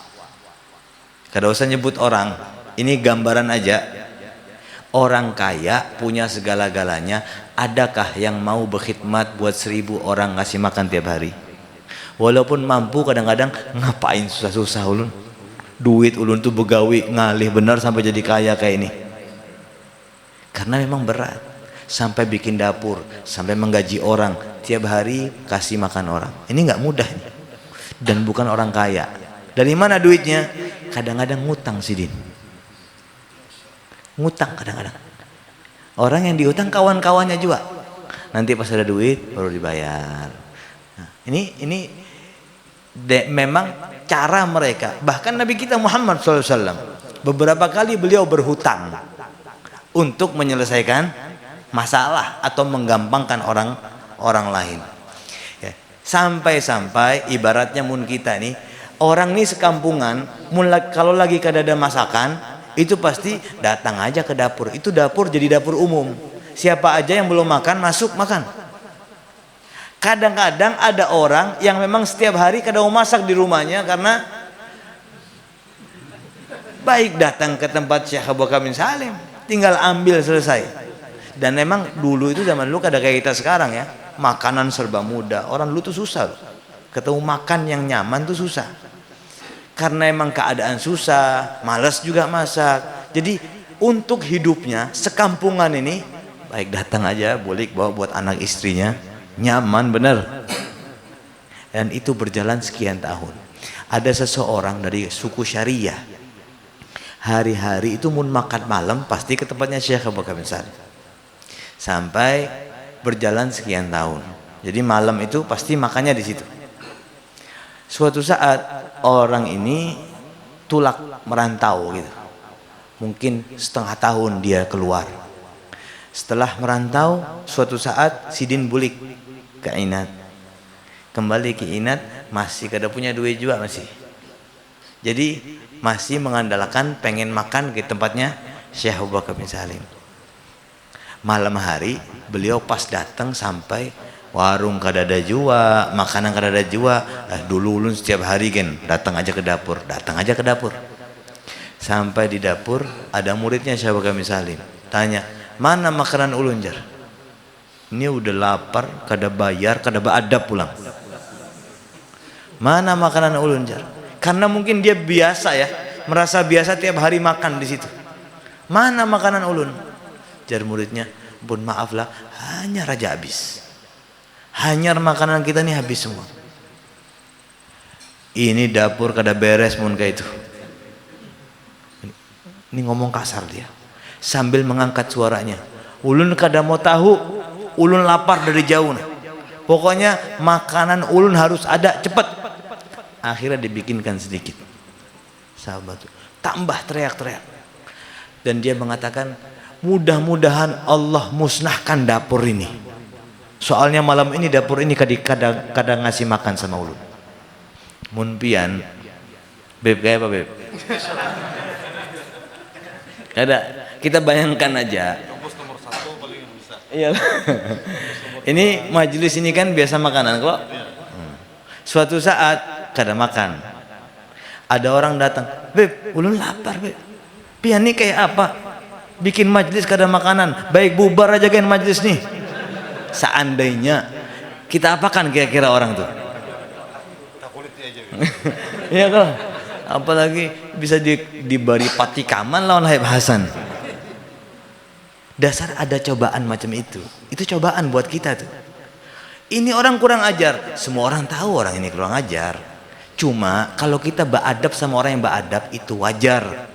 Kada usah nyebut orang, ini gambaran aja. Orang kaya punya segala-galanya, adakah yang mau berkhidmat buat 1000 orang ngasih makan tiap hari? Walaupun mampu, kadang-kadang ngapain susah-susah ulun. Duit ulun tuh begawi ngalih benar sampai jadi kaya kayak ini. Karena memang berat. Sampai bikin dapur, sampai menggaji orang, tiap hari kasih makan orang. Ini nggak mudah. Dan bukan orang kaya. Dari mana duitnya? Kadang-kadang ngutang Sidin. Ngutang kadang-kadang. Orang yang diutang kawan-kawannya juga. Nanti pas ada duit baru dibayar. Nah, ini memang cara mereka. Bahkan Nabi kita Muhammad SAW beberapa kali beliau berhutang untuk menyelesaikan masalah atau menggampangkan orang lain. Ya. Sampai-sampai ibaratnya mun kita nih, orang nih sekampungan, kalau lagi kada ada masakan, itu pasti datang aja ke dapur. Itu dapur jadi dapur umum. Siapa aja yang belum makan masuk makan. Kadang-kadang ada orang yang memang setiap hari kada mau masak di rumahnya karena baik datang ke tempat Syekh Abu Bakar bin Salim, tinggal ambil selesai. Dan memang dulu itu zaman dulu kada kayak kita sekarang ya, makanan serba mudah. Orang dulu tuh susah loh. Ketemu makan yang nyaman tuh susah. Karena emang keadaan susah, malas juga masak. Jadi untuk hidupnya sekampungan ini baik datang aja, boleh bawa buat anak istrinya, nyaman bener. Dan itu berjalan sekian tahun. Ada seseorang dari suku Syariah, hari-hari itu mun makan malam pasti ke tempatnya Syekh Abu Bakar bin Salim. Sampai berjalan sekian tahun. Jadi malam itu pasti makannya di situ. Suatu saat orang ini tulak merantau gitu. Mungkin setengah tahun dia keluar. Setelah merantau, suatu saat Sidin bulik ke Inat. Kembali ke Inat, masih kada punya duit juga masih. Jadi masih mengandalkan pengen makan ke tempatnya Syekh Abu Bakar bin Salim. Malam hari beliau pas datang sampai warung kada ada jua, makanan kada ada jua. Dulu ulun setiap hari kan datang aja ke dapur. Sampai di dapur ada muridnya Syekh Abu Bakar bin Salim. Tanya, mana makanan ulun jar? Ini udah lapar, kada bayar, kada beradab pulang. Mana makanan ulun jar? Karena mungkin dia biasa ya, merasa biasa tiap hari makan di situ. Mana makanan ulun? Jar muridnya, pun maaf lah, hanya raja habis. Hanya makanan kita nih habis semua. Ini dapur kada beres mun kayak itu. Ini ngomong kasar dia. Sambil mengangkat suaranya. Ulun kada mau tahu, ulun lapar dari jauh nah. Pokoknya makanan ulun harus ada cepat. Akhirnya dibikinkan sedikit. Sahabat itu tambah teriak-teriak. Dan dia mengatakan, mudah-mudahan Allah musnahkan dapur ini. Soalnya malam ini dapur ini kadang ngasih makan sama ulun. Mun pian, beb kayak apa beb? Kada, kita bayangkan aja. Iya. Ini majelis ini kan biasa makanan kok. Suatu saat kada makan. Ada orang datang, beb, ulun lapar beb. Pian ini kayak apa? Bikin majelis kada makanan, baik bubar aja kan majelis nih. Seandainya kita apakan kira-kira orang tuh? Iya kok. Apalagi bisa diberi patikaman lawan Habib Hasan. Dasar ada cobaan macam itu. Itu cobaan buat kita tuh. Ini orang kurang ajar. Semua orang tahu orang ini kurang ajar. Cuma kalau kita beradab sama orang yang beradab itu wajar.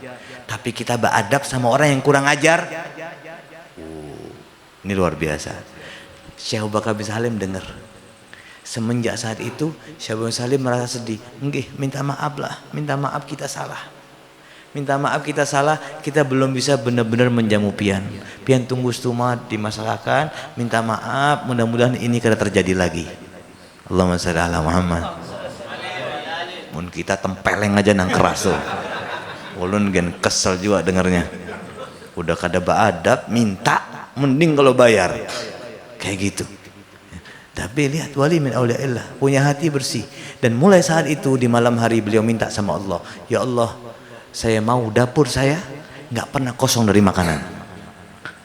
Tapi kita beradab sama orang yang kurang ajar, ini luar biasa. Syekh Abu Bakar bin Salim dengar. Semenjak saat itu Syekh Abu Bakar bin Salim merasa sedih. Nggih, minta maaf lah, minta maaf kita salah. Minta maaf kita salah, kita belum bisa benar-benar menjamu pian. Pian tunggu setuma dimasalahkan, minta maaf, mudah-mudahan ini kada terjadi lagi. Allahumma shalli ala Muhammad. Mun kita tempeleng aja nang keras tuh. Ulun gen kesel juga dengarnya. Udah kada beadab, minta, mending kalau bayar. Kayak gitu. Tapi lihat wali min auliyaillah, punya hati bersih. Dan mulai saat itu di malam hari beliau minta sama Allah, ya Allah, saya mau dapur saya nggak pernah kosong dari makanan.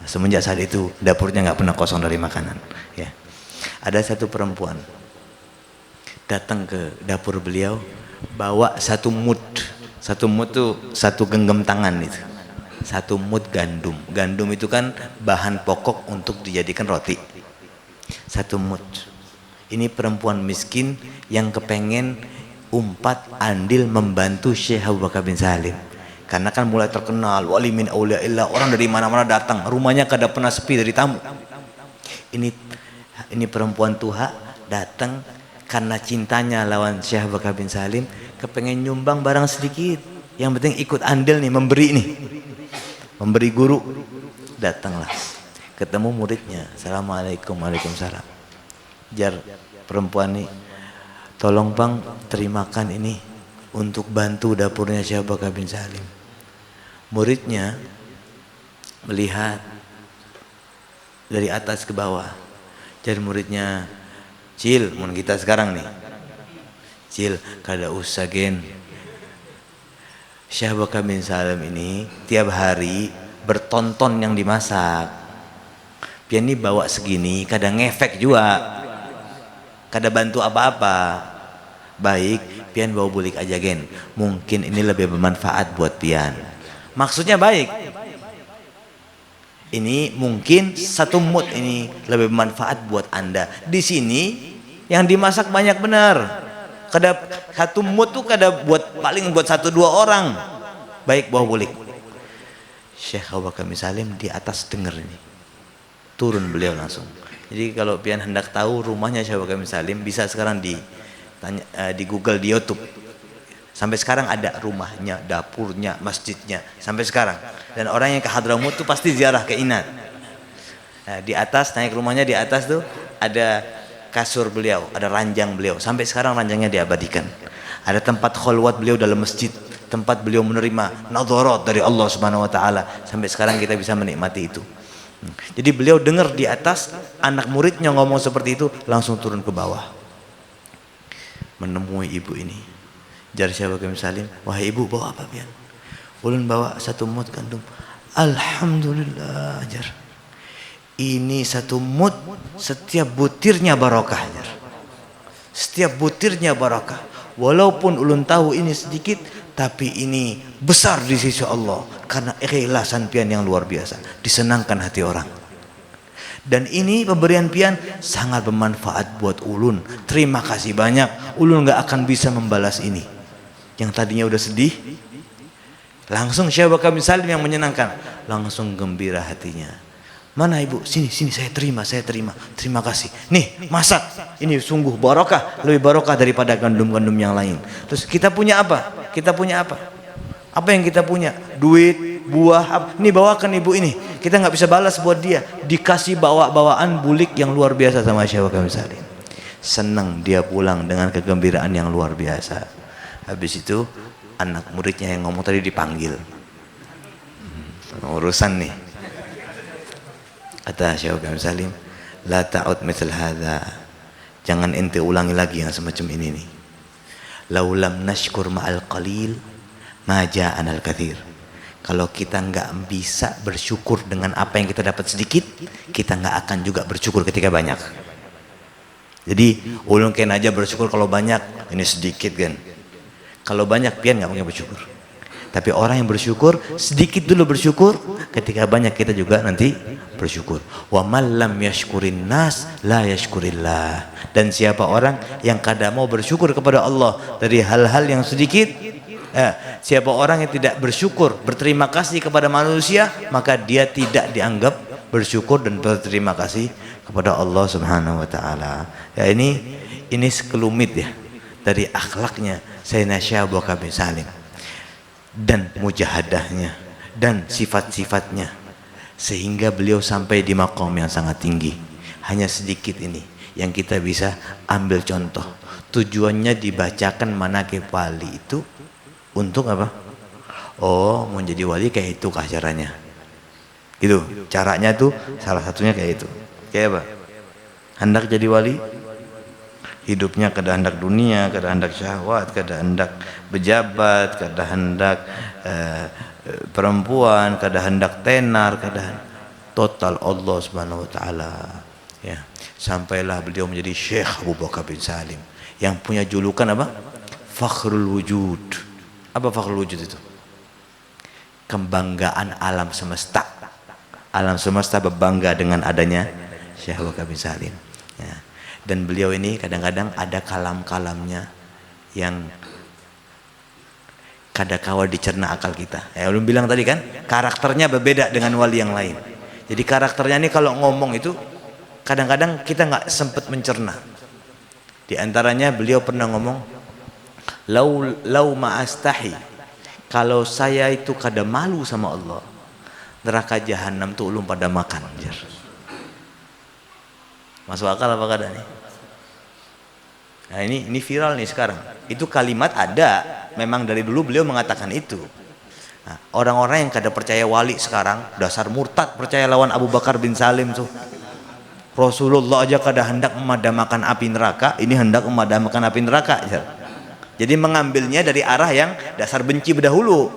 Semenjak saat itu dapurnya nggak pernah kosong dari makanan. Ya. Ada satu perempuan datang ke dapur beliau, bawa satu mud. Satu mud itu satu genggam tangan itu. Satu mud gandum. Gandum itu kan bahan pokok untuk dijadikan roti. Satu mud. Ini perempuan miskin yang kepengen umpat andil membantu Syekh Abu Bakar bin Salim. Karena kan mulai terkenal wali min auliyaillah, orang dari mana-mana datang, rumahnya kada pernah sepi dari tamu. Ini perempuan tuha datang karena cintanya lawan Syekh Abu Bakar bin Salim, kepengen nyumbang barang sedikit. Yang penting ikut andil nih, memberi nih. Memberi guru. Datanglah. Ketemu muridnya. Assalamualaikum, waalaikumsalam. Jar perempuan nih, tolong bang terimakan ini untuk bantu dapurnya Syekh Abu Bakar bin Salim. Muridnya melihat dari atas ke bawah. Jar muridnya, Cil, mun kita sekarang nih, Cil, kada usah gen. Syekh Abu Bakar bin Salim ini tiap hari bertonton yang dimasak. Pian ini bawa segini, kada ngefek juga, kada bantu apa-apa. Baik, pian bawa bulik aja gen. Mungkin ini lebih bermanfaat buat pian. Maksudnya baik. Ini mungkin satu mud ini lebih bermanfaat buat anda. Di sini yang dimasak banyak benar. Kada satu mud tuh kada buat paling buat 1-2 orang. Baik bawa bulik. Syekh Abu Bakar bin Salim di atas dengar ini. Turun beliau langsung. Jadi kalau pian hendak tahu rumahnya Syekh Abu Bakar bin Salim, bisa sekarang di Google, di YouTube. Sampai sekarang ada rumahnya, dapurnya, masjidnya, sampai sekarang. Dan orang yang ke Hadramut tuh pasti ziarah ke Inat. Nah, di atas, naik rumahnya di atas tuh ada kasur beliau, ada ranjang beliau. Sampai sekarang ranjangnya diabadikan. Ada tempat kholwat beliau dalam masjid, tempat beliau menerima nadharat dari Allah Subhanahu wa taala. Sampai sekarang kita bisa menikmati itu. Jadi beliau dengar di atas, anak muridnya ngomong seperti itu, langsung turun ke bawah. Menemui ibu ini. Jar Syekh Abu Bakar bin Salim, "Wahai ibu, bawa apa pian?" "Ulun bawa 1 mut gandum." "Alhamdulillah, jar. Ini 1 mut, setiap butirnya barokah, jar. Setiap butirnya barokah. Walaupun ulun tahu ini sedikit, tapi ini besar di sisi Allah karena ikhlasan pian yang luar biasa, disenangkan hati orang. Dan ini pemberian pian sangat bermanfaat buat ulun. Terima kasih banyak. Ulun nggak akan bisa membalas ini." Yang tadinya udah sedih, langsung Syekh Abu Bakar bin Salim yang menyenangkan, langsung gembira hatinya. "Mana ibu? Sini, saya terima. Terima kasih. Nih, masak. Ini sungguh barokah, lebih barokah daripada gandum-gandum yang lain." Terus kita punya apa? Apa yang kita punya? Duit, buah, apa? Nih bawakan ibu ini. Kita nggak bisa balas buat dia. Dikasih bawaan bulik yang luar biasa sama Syekh Abu Bakar bin Salim. Senang dia pulang dengan kegembiraan yang luar biasa. Habis itu anak muridnya yang ngomong tadi dipanggil. Urusan nih. Kata Syekh Abu Bakar bin Salim, "La ta'ud mithl hadza." Jangan ente ulangi lagi yang semacam ini nih. "Laulam nashkur ma'al qalil ma ja'ana al-katsir." Kalau kita nggak bisa bersyukur dengan apa yang kita dapat sedikit, kita nggak akan juga bersyukur ketika banyak. Jadi ulun ken aja bersyukur kalau banyak, ini sedikit kan. Kalau banyak pian nggak mungkin bersyukur. Tapi orang yang bersyukur sedikit dulu bersyukur, ketika banyak kita juga nanti bersyukur. Wa man lam yashkurin nas la yashkurillah. Dan siapa orang yang kadang mau bersyukur kepada Allah dari hal-hal yang sedikit, siapa orang yang tidak bersyukur, berterima kasih kepada manusia, maka dia tidak dianggap bersyukur dan berterima kasih kepada Allah Subhanahu wa taala. Ya, ini sekelumit ya dari akhlaknya Sayyidina Syekh Abu Bakar bin Salim dan mujahadahnya dan sifat-sifatnya, sehingga beliau sampai di maqam yang sangat tinggi. Hanya sedikit ini yang kita bisa ambil contoh. Tujuannya dibacakan manaqib wali itu untuk apa? Oh, mau jadi wali kayak itu kah caranya? Gitu. Caranya tuh salah satunya kayak itu. Kayak apa? Hendak jadi wali, hidupnya kada hendak dunia, kada hendak syahwat, kada hendak pejabat, kada hendak perempuan, kada hendak tenar, kada total Allah Subhanahu wa taala. Ya, sampailah beliau menjadi Syekh Abu Bakar bin Salim yang punya julukan apa? Fakhrul Wujud. Apa Fakhrul Wujud itu? Kebanggaan alam semesta. Alam semesta berbangga dengan adanya Syekh Abu Bakar bin Salim. Ya. Dan beliau ini kadang-kadang ada kalam-kalamnya yang kadang-kala dicerna akal kita. Ya, belum bilang tadi kan, karakternya berbeda dengan wali yang lain. Jadi karakternya ini kalau ngomong itu kadang-kadang kita nggak sempat mencerna. Di antaranya beliau pernah ngomong, lau ma'astahi, kalau saya itu kada malu sama Allah, neraka jahanam tuh ulun pada makan. Masuk akal apa kada nih? Nah ini viral nih sekarang. Itu kalimat ada, memang dari dulu beliau mengatakan itu. Nah, orang-orang yang kada percaya wali sekarang dasar murtad, percaya lawan Abu Bakar bin Salim tuh. Rasulullah aja kada hendak memadamkan api neraka, ini hendak memadamkan api neraka. Jadi mengambilnya dari arah yang dasar benci berdahulu.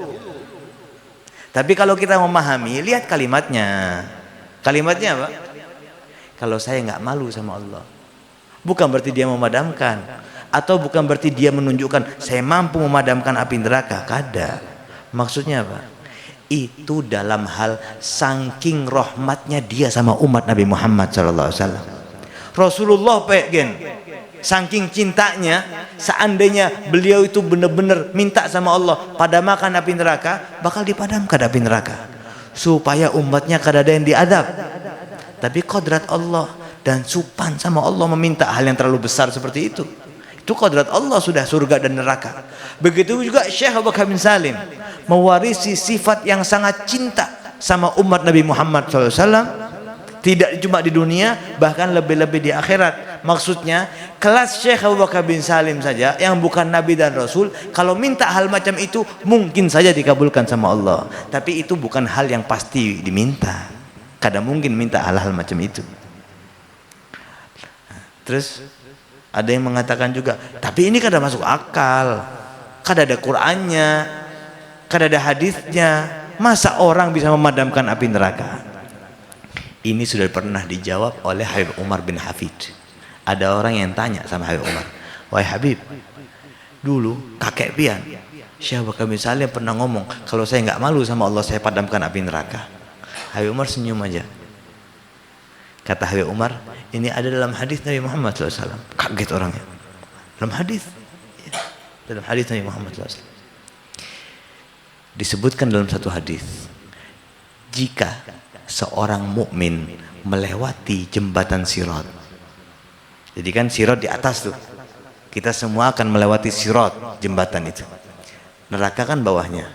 Tapi kalau kita memahami, lihat kalimatnya. Kalimatnya apa? Kalau saya nggak malu sama Allah, bukan berarti dia memadamkan, atau bukan berarti dia menunjukkan saya mampu memadamkan api neraka. Kada. Maksudnya apa? Itu dalam hal saking rahmatnya dia sama umat Nabi Muhammad SAW. Rasulullah pengen saking cintanya, seandainya beliau itu benar-benar minta sama Allah padamkan api neraka, bakal dipadamkan api neraka. supaya umatnya kada ada yang diadab. Tapi kodrat Allah dan supan sama Allah meminta hal yang terlalu besar seperti itu. Itu kodrat Allah sudah, surga dan neraka. Begitu juga Syekh Abu Bakar bin Salim mewarisi sifat yang sangat cinta sama umat Nabi Muhammad SAW. Tidak cuma di dunia, bahkan lebih-lebih di akhirat. Maksudnya kelas Syekh Abu Bakar bin Salim saja yang bukan Nabi dan Rasul, kalau minta hal macam itu mungkin saja dikabulkan sama Allah. Tapi itu bukan hal yang pasti diminta. Kadang mungkin minta hal-hal macam itu. Terus ada yang mengatakan juga, tapi ini kada masuk akal, kada ada Qur'annya, kada ada hadisnya, masa orang bisa memadamkan api neraka? Ini sudah pernah dijawab oleh Habib Umar bin Hafid. Ada orang yang tanya sama Habib Umar, wahai Habib, dulu kakek pian Syekh Abu Bakar bin Salim pernah ngomong, kalau saya nggak malu sama Allah saya padamkan api neraka. Habib Umar senyum aja. Kata Habib Umar, ini ada dalam hadis Nabi Muhammad SAW. Kaget orangnya. Dalam hadis, dalam hadis Nabi Muhammad SAW disebutkan dalam satu hadis, jika seorang mukmin melewati jembatan Sirat. Jadi kan Sirat di atas tuh. Kita semua akan melewati Sirat, jembatan itu. Neraka kan bawahnya.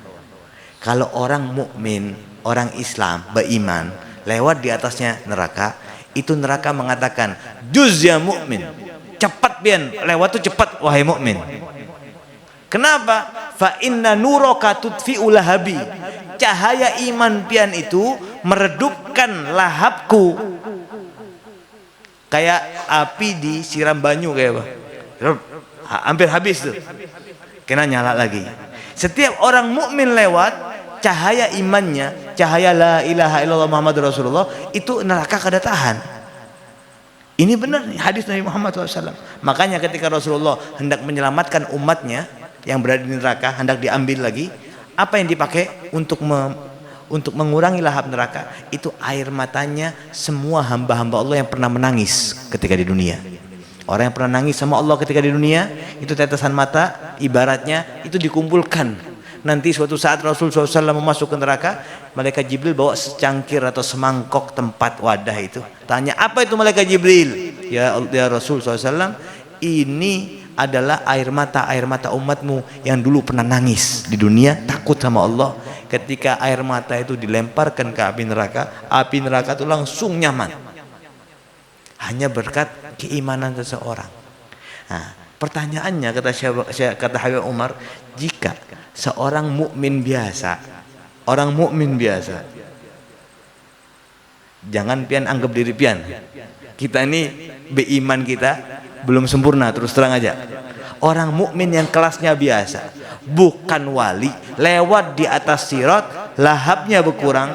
Kalau orang mukmin, orang Islam, beriman, lewat di atasnya neraka, itu neraka mengatakan, "Juz ya mukmin." Cepat pian, lewat tuh cepat wahai mukmin. Kenapa? Fa inna nuraka tudfi'u lahabi. Cahaya iman pian itu meredupkan lahapku. Kayak api disiram banyu kayak apa? Hampir habis tuh. Kena nyala lagi. Setiap orang mukmin lewat, cahaya imannya, cahaya la ilaha illallah Muhammad Rasulullah, itu neraka kada tahan. Ini benar nih hadis Nabi Muhammad SAW. Makanya ketika Rasulullah hendak menyelamatkan umatnya yang berada di neraka, hendak diambil lagi, apa yang dipakai untuk mengurangi lahap neraka? Itu air matanya semua hamba-hamba Allah yang pernah menangis ketika di dunia. Orang yang pernah nangis sama Allah ketika di dunia, itu tetesan mata ibaratnya itu dikumpulkan. Nanti suatu saat Rasul SAW masuk ke neraka, malaikat Jibril bawa secangkir atau semangkok tempat wadah itu. Tanya, apa itu malaikat Jibril? Ya Rasul SAW, ini adalah air mata umatmu yang dulu pernah nangis di dunia, takut sama Allah. Ketika air mata itu dilemparkan ke api neraka itu langsung nyaman. Hanya berkat keimanan seseorang. Nah, pertanyaannya kata Habib Umar, jika seorang mukmin biasa, jangan pian anggap diri pian. Kita ini beiman kita belum sempurna, terus terang aja. Orang mukmin yang kelasnya biasa, bukan wali, lewat di atas sirat, lahapnya berkurang.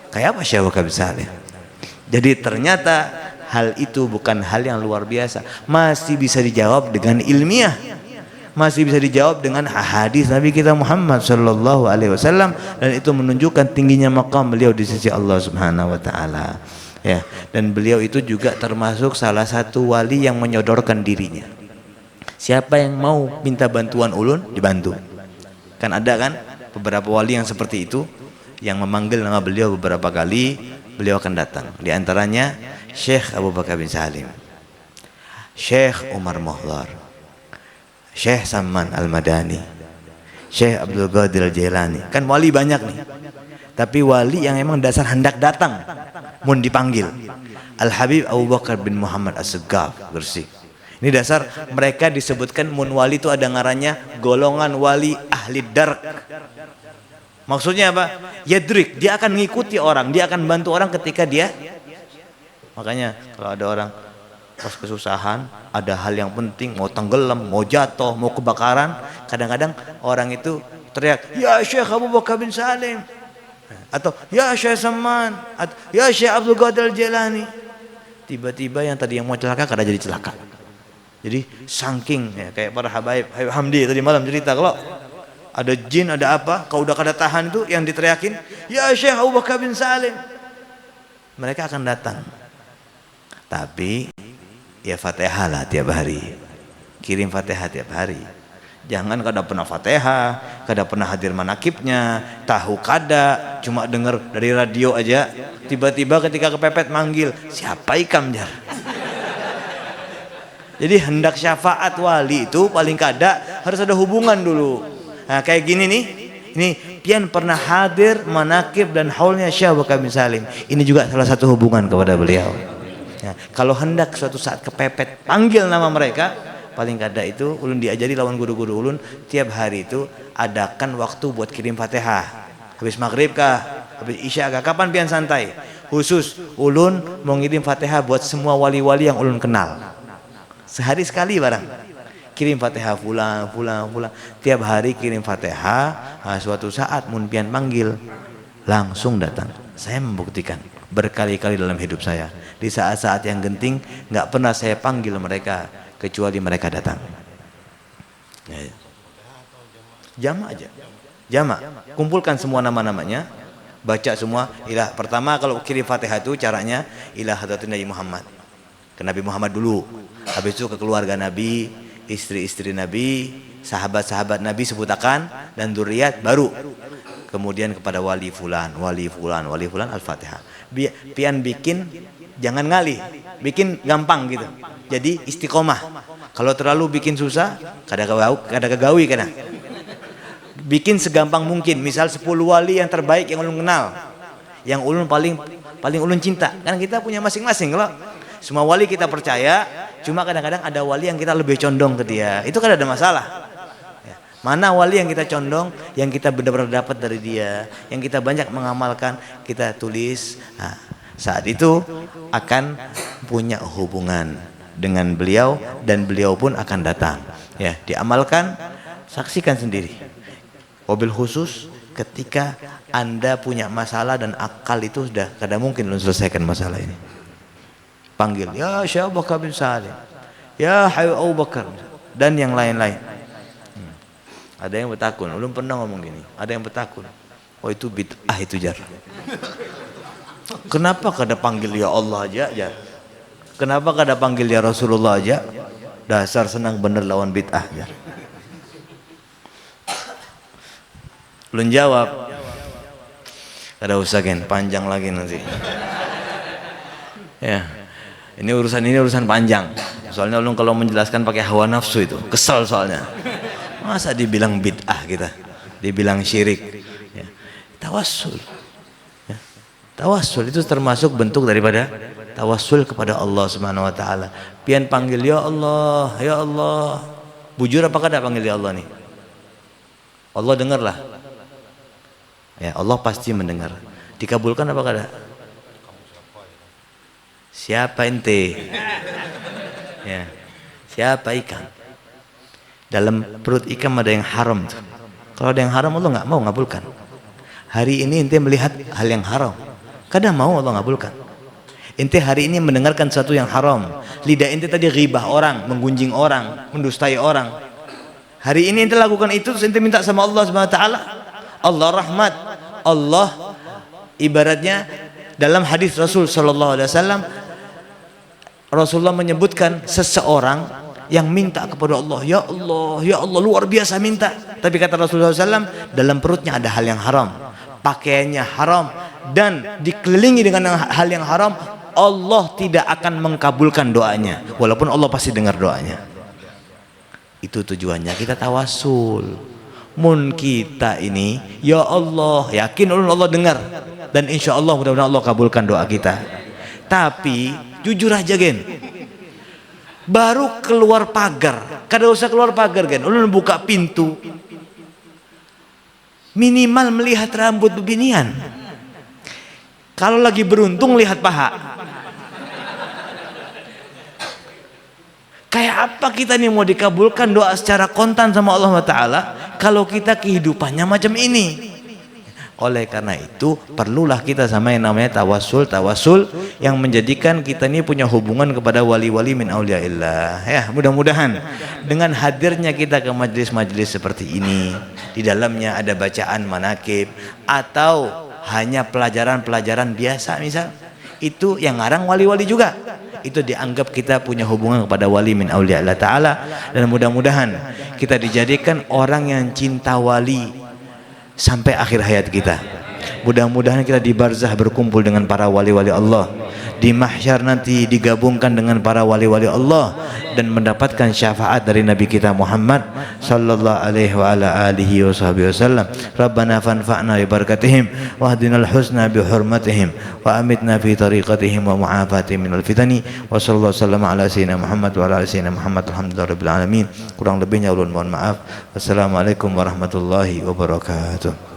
Kayak apa Syekh Abu Bakar bin Salim? Jadi ternyata hal itu bukan hal yang luar biasa, masih bisa dijawab dengan ilmiah, masih bisa dijawab dengan hadis Nabi kita Muhammad sallallahu alaihi wasallam, dan itu menunjukkan tingginya maqam beliau di sisi Allah Subhanahu wa taala. Ya, dan beliau itu juga termasuk salah satu wali yang menyodorkan dirinya. Siapa yang mau minta bantuan ulun, dibantu. Kan ada kan beberapa wali yang seperti itu, yang memanggil nama beliau beberapa kali, beliau akan datang. Di antaranya Syekh Abu Bakar bin Salim, Syekh Umar Muhdar, Syekh Salman Al-Madani, Syekh Abdul Qadir Al-Jailani. Kan wali banyak nih. Tapi wali yang emang dasar hendak datang, mun dipanggil. Al-Habib Abu Bakar bin Muhammad As-Segaf, Gresik. Ini dasar mereka disebutkan mun wali itu ada ngarannya golongan wali ahli dark. Maksudnya apa? Yadrik, dia akan mengikuti orang, dia akan bantu orang ketika dia. Makanya kalau ada orang pas kesusahan, ada hal yang penting, mau tenggelam, mau jatuh, mau kebakaran, kadang-kadang orang itu teriak, "Ya Syekh Abu Bakar bin Salim," atau "Ya Syekh Salman," atau "Ya Syekh Abdul Qadir Al-Jailani." Tiba-tiba yang tadi yang mau celaka kada jadi celaka. Jadi saking ya, kayak para Habib Hamdi tadi malam cerita, kalau ada jin ada apa, kau udah kada tahan itu yang diteriakin, "Ya Syekh Abu Bakar bin Salim," mereka akan datang. Tapi ya Fatihah lah tiap hari, kirim Fatihah tiap hari. Jangan kada pernah Fatihah, kada pernah hadir manakibnya, tahu kada, cuma dengar dari radio aja. Tiba-tiba ketika kepepet manggil, siapa ikam jar? Jadi hendak syafaat wali itu paling kada harus ada hubungan dulu. Nah kayak gini nih, ini pian pernah hadir manakib dan haulnya Syekh Bakar bin Salim. Ini juga salah satu hubungan kepada beliau. Ya, kalau hendak suatu saat kepepet panggil nama mereka, paling kada itu ulun diajari lawan guru-guru ulun tiap hari itu adakan waktu buat kirim Fatihah. Habis maghrib kah, habis isya kah, kapan pian santai. Khusus ulun mau ngirim Fatihah buat semua wali-wali yang ulun kenal. Sehari sekali barang. Kirim Fatihah pulang. Tiap hari kirim Fatihah. Nah, suatu saat mun pian panggil langsung datang. Saya membuktikan berkali-kali dalam hidup saya. Di saat-saat yang genting nggak pernah saya panggil mereka kecuali mereka datang. Ya. Jama aja. Jama. Kumpulkan semua nama-namanya. Baca semua. Ilah. Pertama kalau kirim Fatihah itu caranya ilah hadratin Nabi Muhammad. Ke Nabi Muhammad dulu. Habis itu ke keluarga Nabi, istri-istri Nabi, sahabat-sahabat Nabi sebutakan dan dzurriyyat baru. Kemudian kepada wali fulan Al-Fatihah. Pian bikin jangan ngalih, bikin gampang gitu. Jadi istiqomah. Kalau terlalu bikin susah, kada kegawi kana. Bikin segampang mungkin. Misal 10 wali yang terbaik yang ulun kenal. Yang ulun paling ulun cinta. Kan kita punya masing-masing kalau semua wali kita percaya, cuma kadang-kadang ada wali yang kita lebih condong ke dia. Itu kan ada masalah. Ya. Mana wali yang kita condong, yang kita benar-benar dapat dari dia, yang kita banyak mengamalkan, kita tulis. Nah, saat itu akan punya hubungan dengan beliau dan beliau pun akan datang. Ya, diamalkan, saksikan sendiri. Wabil khusus ketika Anda punya masalah dan akal itu sudah kada mungkin lu selesaikan masalah ini. Panggil, ya Syekh Bakar bin Salim, ya Habib Abu Bakar, dan yang lain-lain. Ada yang bertakun, belum pernah ngomong gini. Ada yang bertakun, oh itu bid'ah itu jar. Kenapa kada panggil ya Allah aja jar? Kenapa kada panggil ya Rasulullah aja? Dasar senang bener lawan bid'ah jar. Belum jawab, kada usah kan, panjang lagi nanti. Ya. Ini urusan panjang. Soalnya ulun kalau menjelaskan pakai hawa nafsu itu kesel soalnya. Masa dibilang bid'ah kita, dibilang syirik. Ya. Tawassul. Ya. Tawassul itu termasuk bentuk daripada tawassul kepada Allah Subhanahu wa taala. Pian panggil ya Allah, ya Allah. Bujur apa kada panggil ya Allah nih? Allah dengarlah. Ya, Allah pasti mendengar. Dikabulkan apa kada? Siapa ente? Ya. Siapa ikan? Dalam perut ikan ada yang haram tuh. Kalau ada yang haram Allah nggak mau ngabulkan. Hari ini ente melihat hal yang haram, kadang mau Allah ngabulkan. Ente hari ini mendengarkan sesuatu yang haram. Lidah ente tadi ghibah orang, menggunjing orang, mendustai orang. Hari ini ente lakukan itu terus ente minta sama Allah Subhanahu wa taala. Allah rahmat. Allah ibaratnya dalam hadis Rasul sallallahu alaihi wasallam, Rasulullah menyebutkan seseorang yang minta kepada Allah, ya Allah, luar biasa minta. Tapi kata Rasulullah SAW, dalam perutnya ada hal yang haram, pakaiannya haram, dan dikelilingi dengan hal yang haram, Allah tidak akan mengkabulkan doanya, walaupun Allah pasti dengar doanya. Itu tujuannya kita tawasul. Mun kita ini, ya Allah, yakin Allah dengar, dan insya Allah mudah-mudahan Allah kabulkan doa kita. Tapi jujur aja gen, baru keluar pagar, kada usah keluar pagar gen, ulun buka pintu, minimal melihat rambut bebinian. Kalau lagi beruntung lihat paha. Kayak apa kita nih mau dikabulkan doa secara kontan sama Allah Ta'ala kalau kita kehidupannya macam ini? Oleh karena itu perlulah kita sama yang namanya tawassul yang menjadikan kita ini punya hubungan kepada wali-wali min auliyaillah. Ya, mudah-mudahan dengan hadirnya kita ke majelis-majelis seperti ini, di dalamnya ada bacaan manakib atau hanya pelajaran-pelajaran biasa misal, itu yang ngarang wali-wali juga. itu dianggap kita punya hubungan kepada wali min auliya Allah Ta'ala. Dan mudah-mudahan kita dijadikan orang yang cinta wali sampai akhir hayat kita. Mudah-mudahan kita di barzah berkumpul dengan para wali-wali Allah, di mahsyar nanti digabungkan dengan para wali-wali Allah dan mendapatkan syafaat dari Nabi kita Muhammad sallallahu alaihi wa ala alihi wasallam. Rabbana fanfa'na bi barakatihim wahdinal husna bi hurmatihim wa amitna fi tariqatihim wa mu'afatihim minal fitani wa sallallahu wasallam ala sayyidina Muhammad wa ala ali sayyidina Muhammad alhamdulillahirabbil alamin. Kurang lebihnya ulun mohon maaf. Wassalamualaikum warahmatullahi wabarakatuh.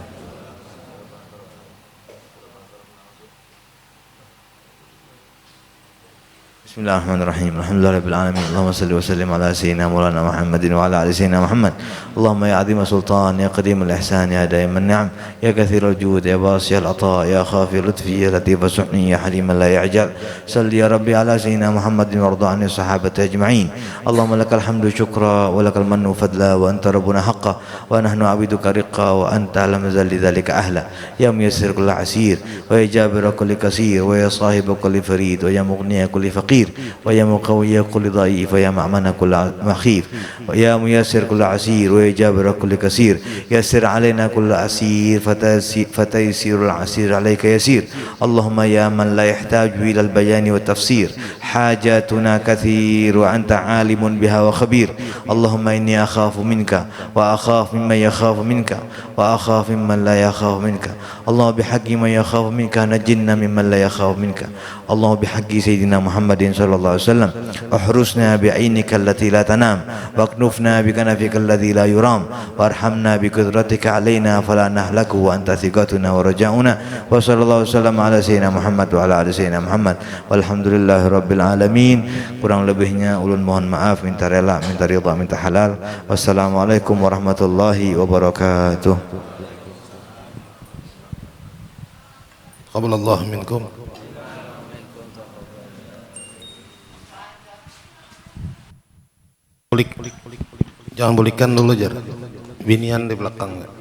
Bismillahirrahmanirrahim. Alhamdulillahirabbil alamin. Allahumma shalli wa sallim ala sayyidina Maulana Muhammadin wa ala ali sayyidina Muhammad. Allahumma ya 'azim sultan ya qadim al-ihsan ya daim an-ni'am ya kathir al-jud ya basi al-ata ya khafi al-lutfi ya latif as-suhni ya halim la ya'jal. Salli ya rabbi ala sayyidina Muhammadin warda 'anil sahabati ajma'in. Allahumma lakal hamdu syukra wa lakal mannu fadla wa anta rabbuna haqqan wa nahnu 'abiduka riqqa wa anta lam zalli dzalika ahla. Ya muyassir kulli 'asir wa ya jabir kulli kasir wa ya sahib kulli farid wa ya mughni kulli faqir ويا مقوي كل ضعيف ويا مأمن كل مخيف ويا ميسر كل عسير ويا جابر كل كثير يسر علينا كل عسير فتيسير العسير عليك يسير اللهم يا من لا يحتاج إلى البيان والتفسير حاجاتنا كثير وأنت عالم بها وخبير اللهم إني أخاف منك وأخاف ممن يخاف منك وأخاف ممن لا يخاف منك اللهم بحق من يخاف منك نجنا ممن لا يخاف منك اللهم بحق سيدنا محمد صلى الله عليه وسلم احرسنا بعينك التي لا تنام واكنفنا بكنفك الذي لا يرام وارحمنا بقدرتك علينا فلا نهلك وأنت ثقتنا ورجاؤنا وصلى الله وسلم على سيدنا محمد وعلى آل سيدنا محمد walhamdulillahi rabbil alamin. Kurang lebihnya ulun mohon maaf, minta rela, minta ridha, minta halal. Wassalamualaikum warahmatullahi wabarakatuh. Qabalallahu minkum. Jangan bulikan dulu jar. Binian di belakang.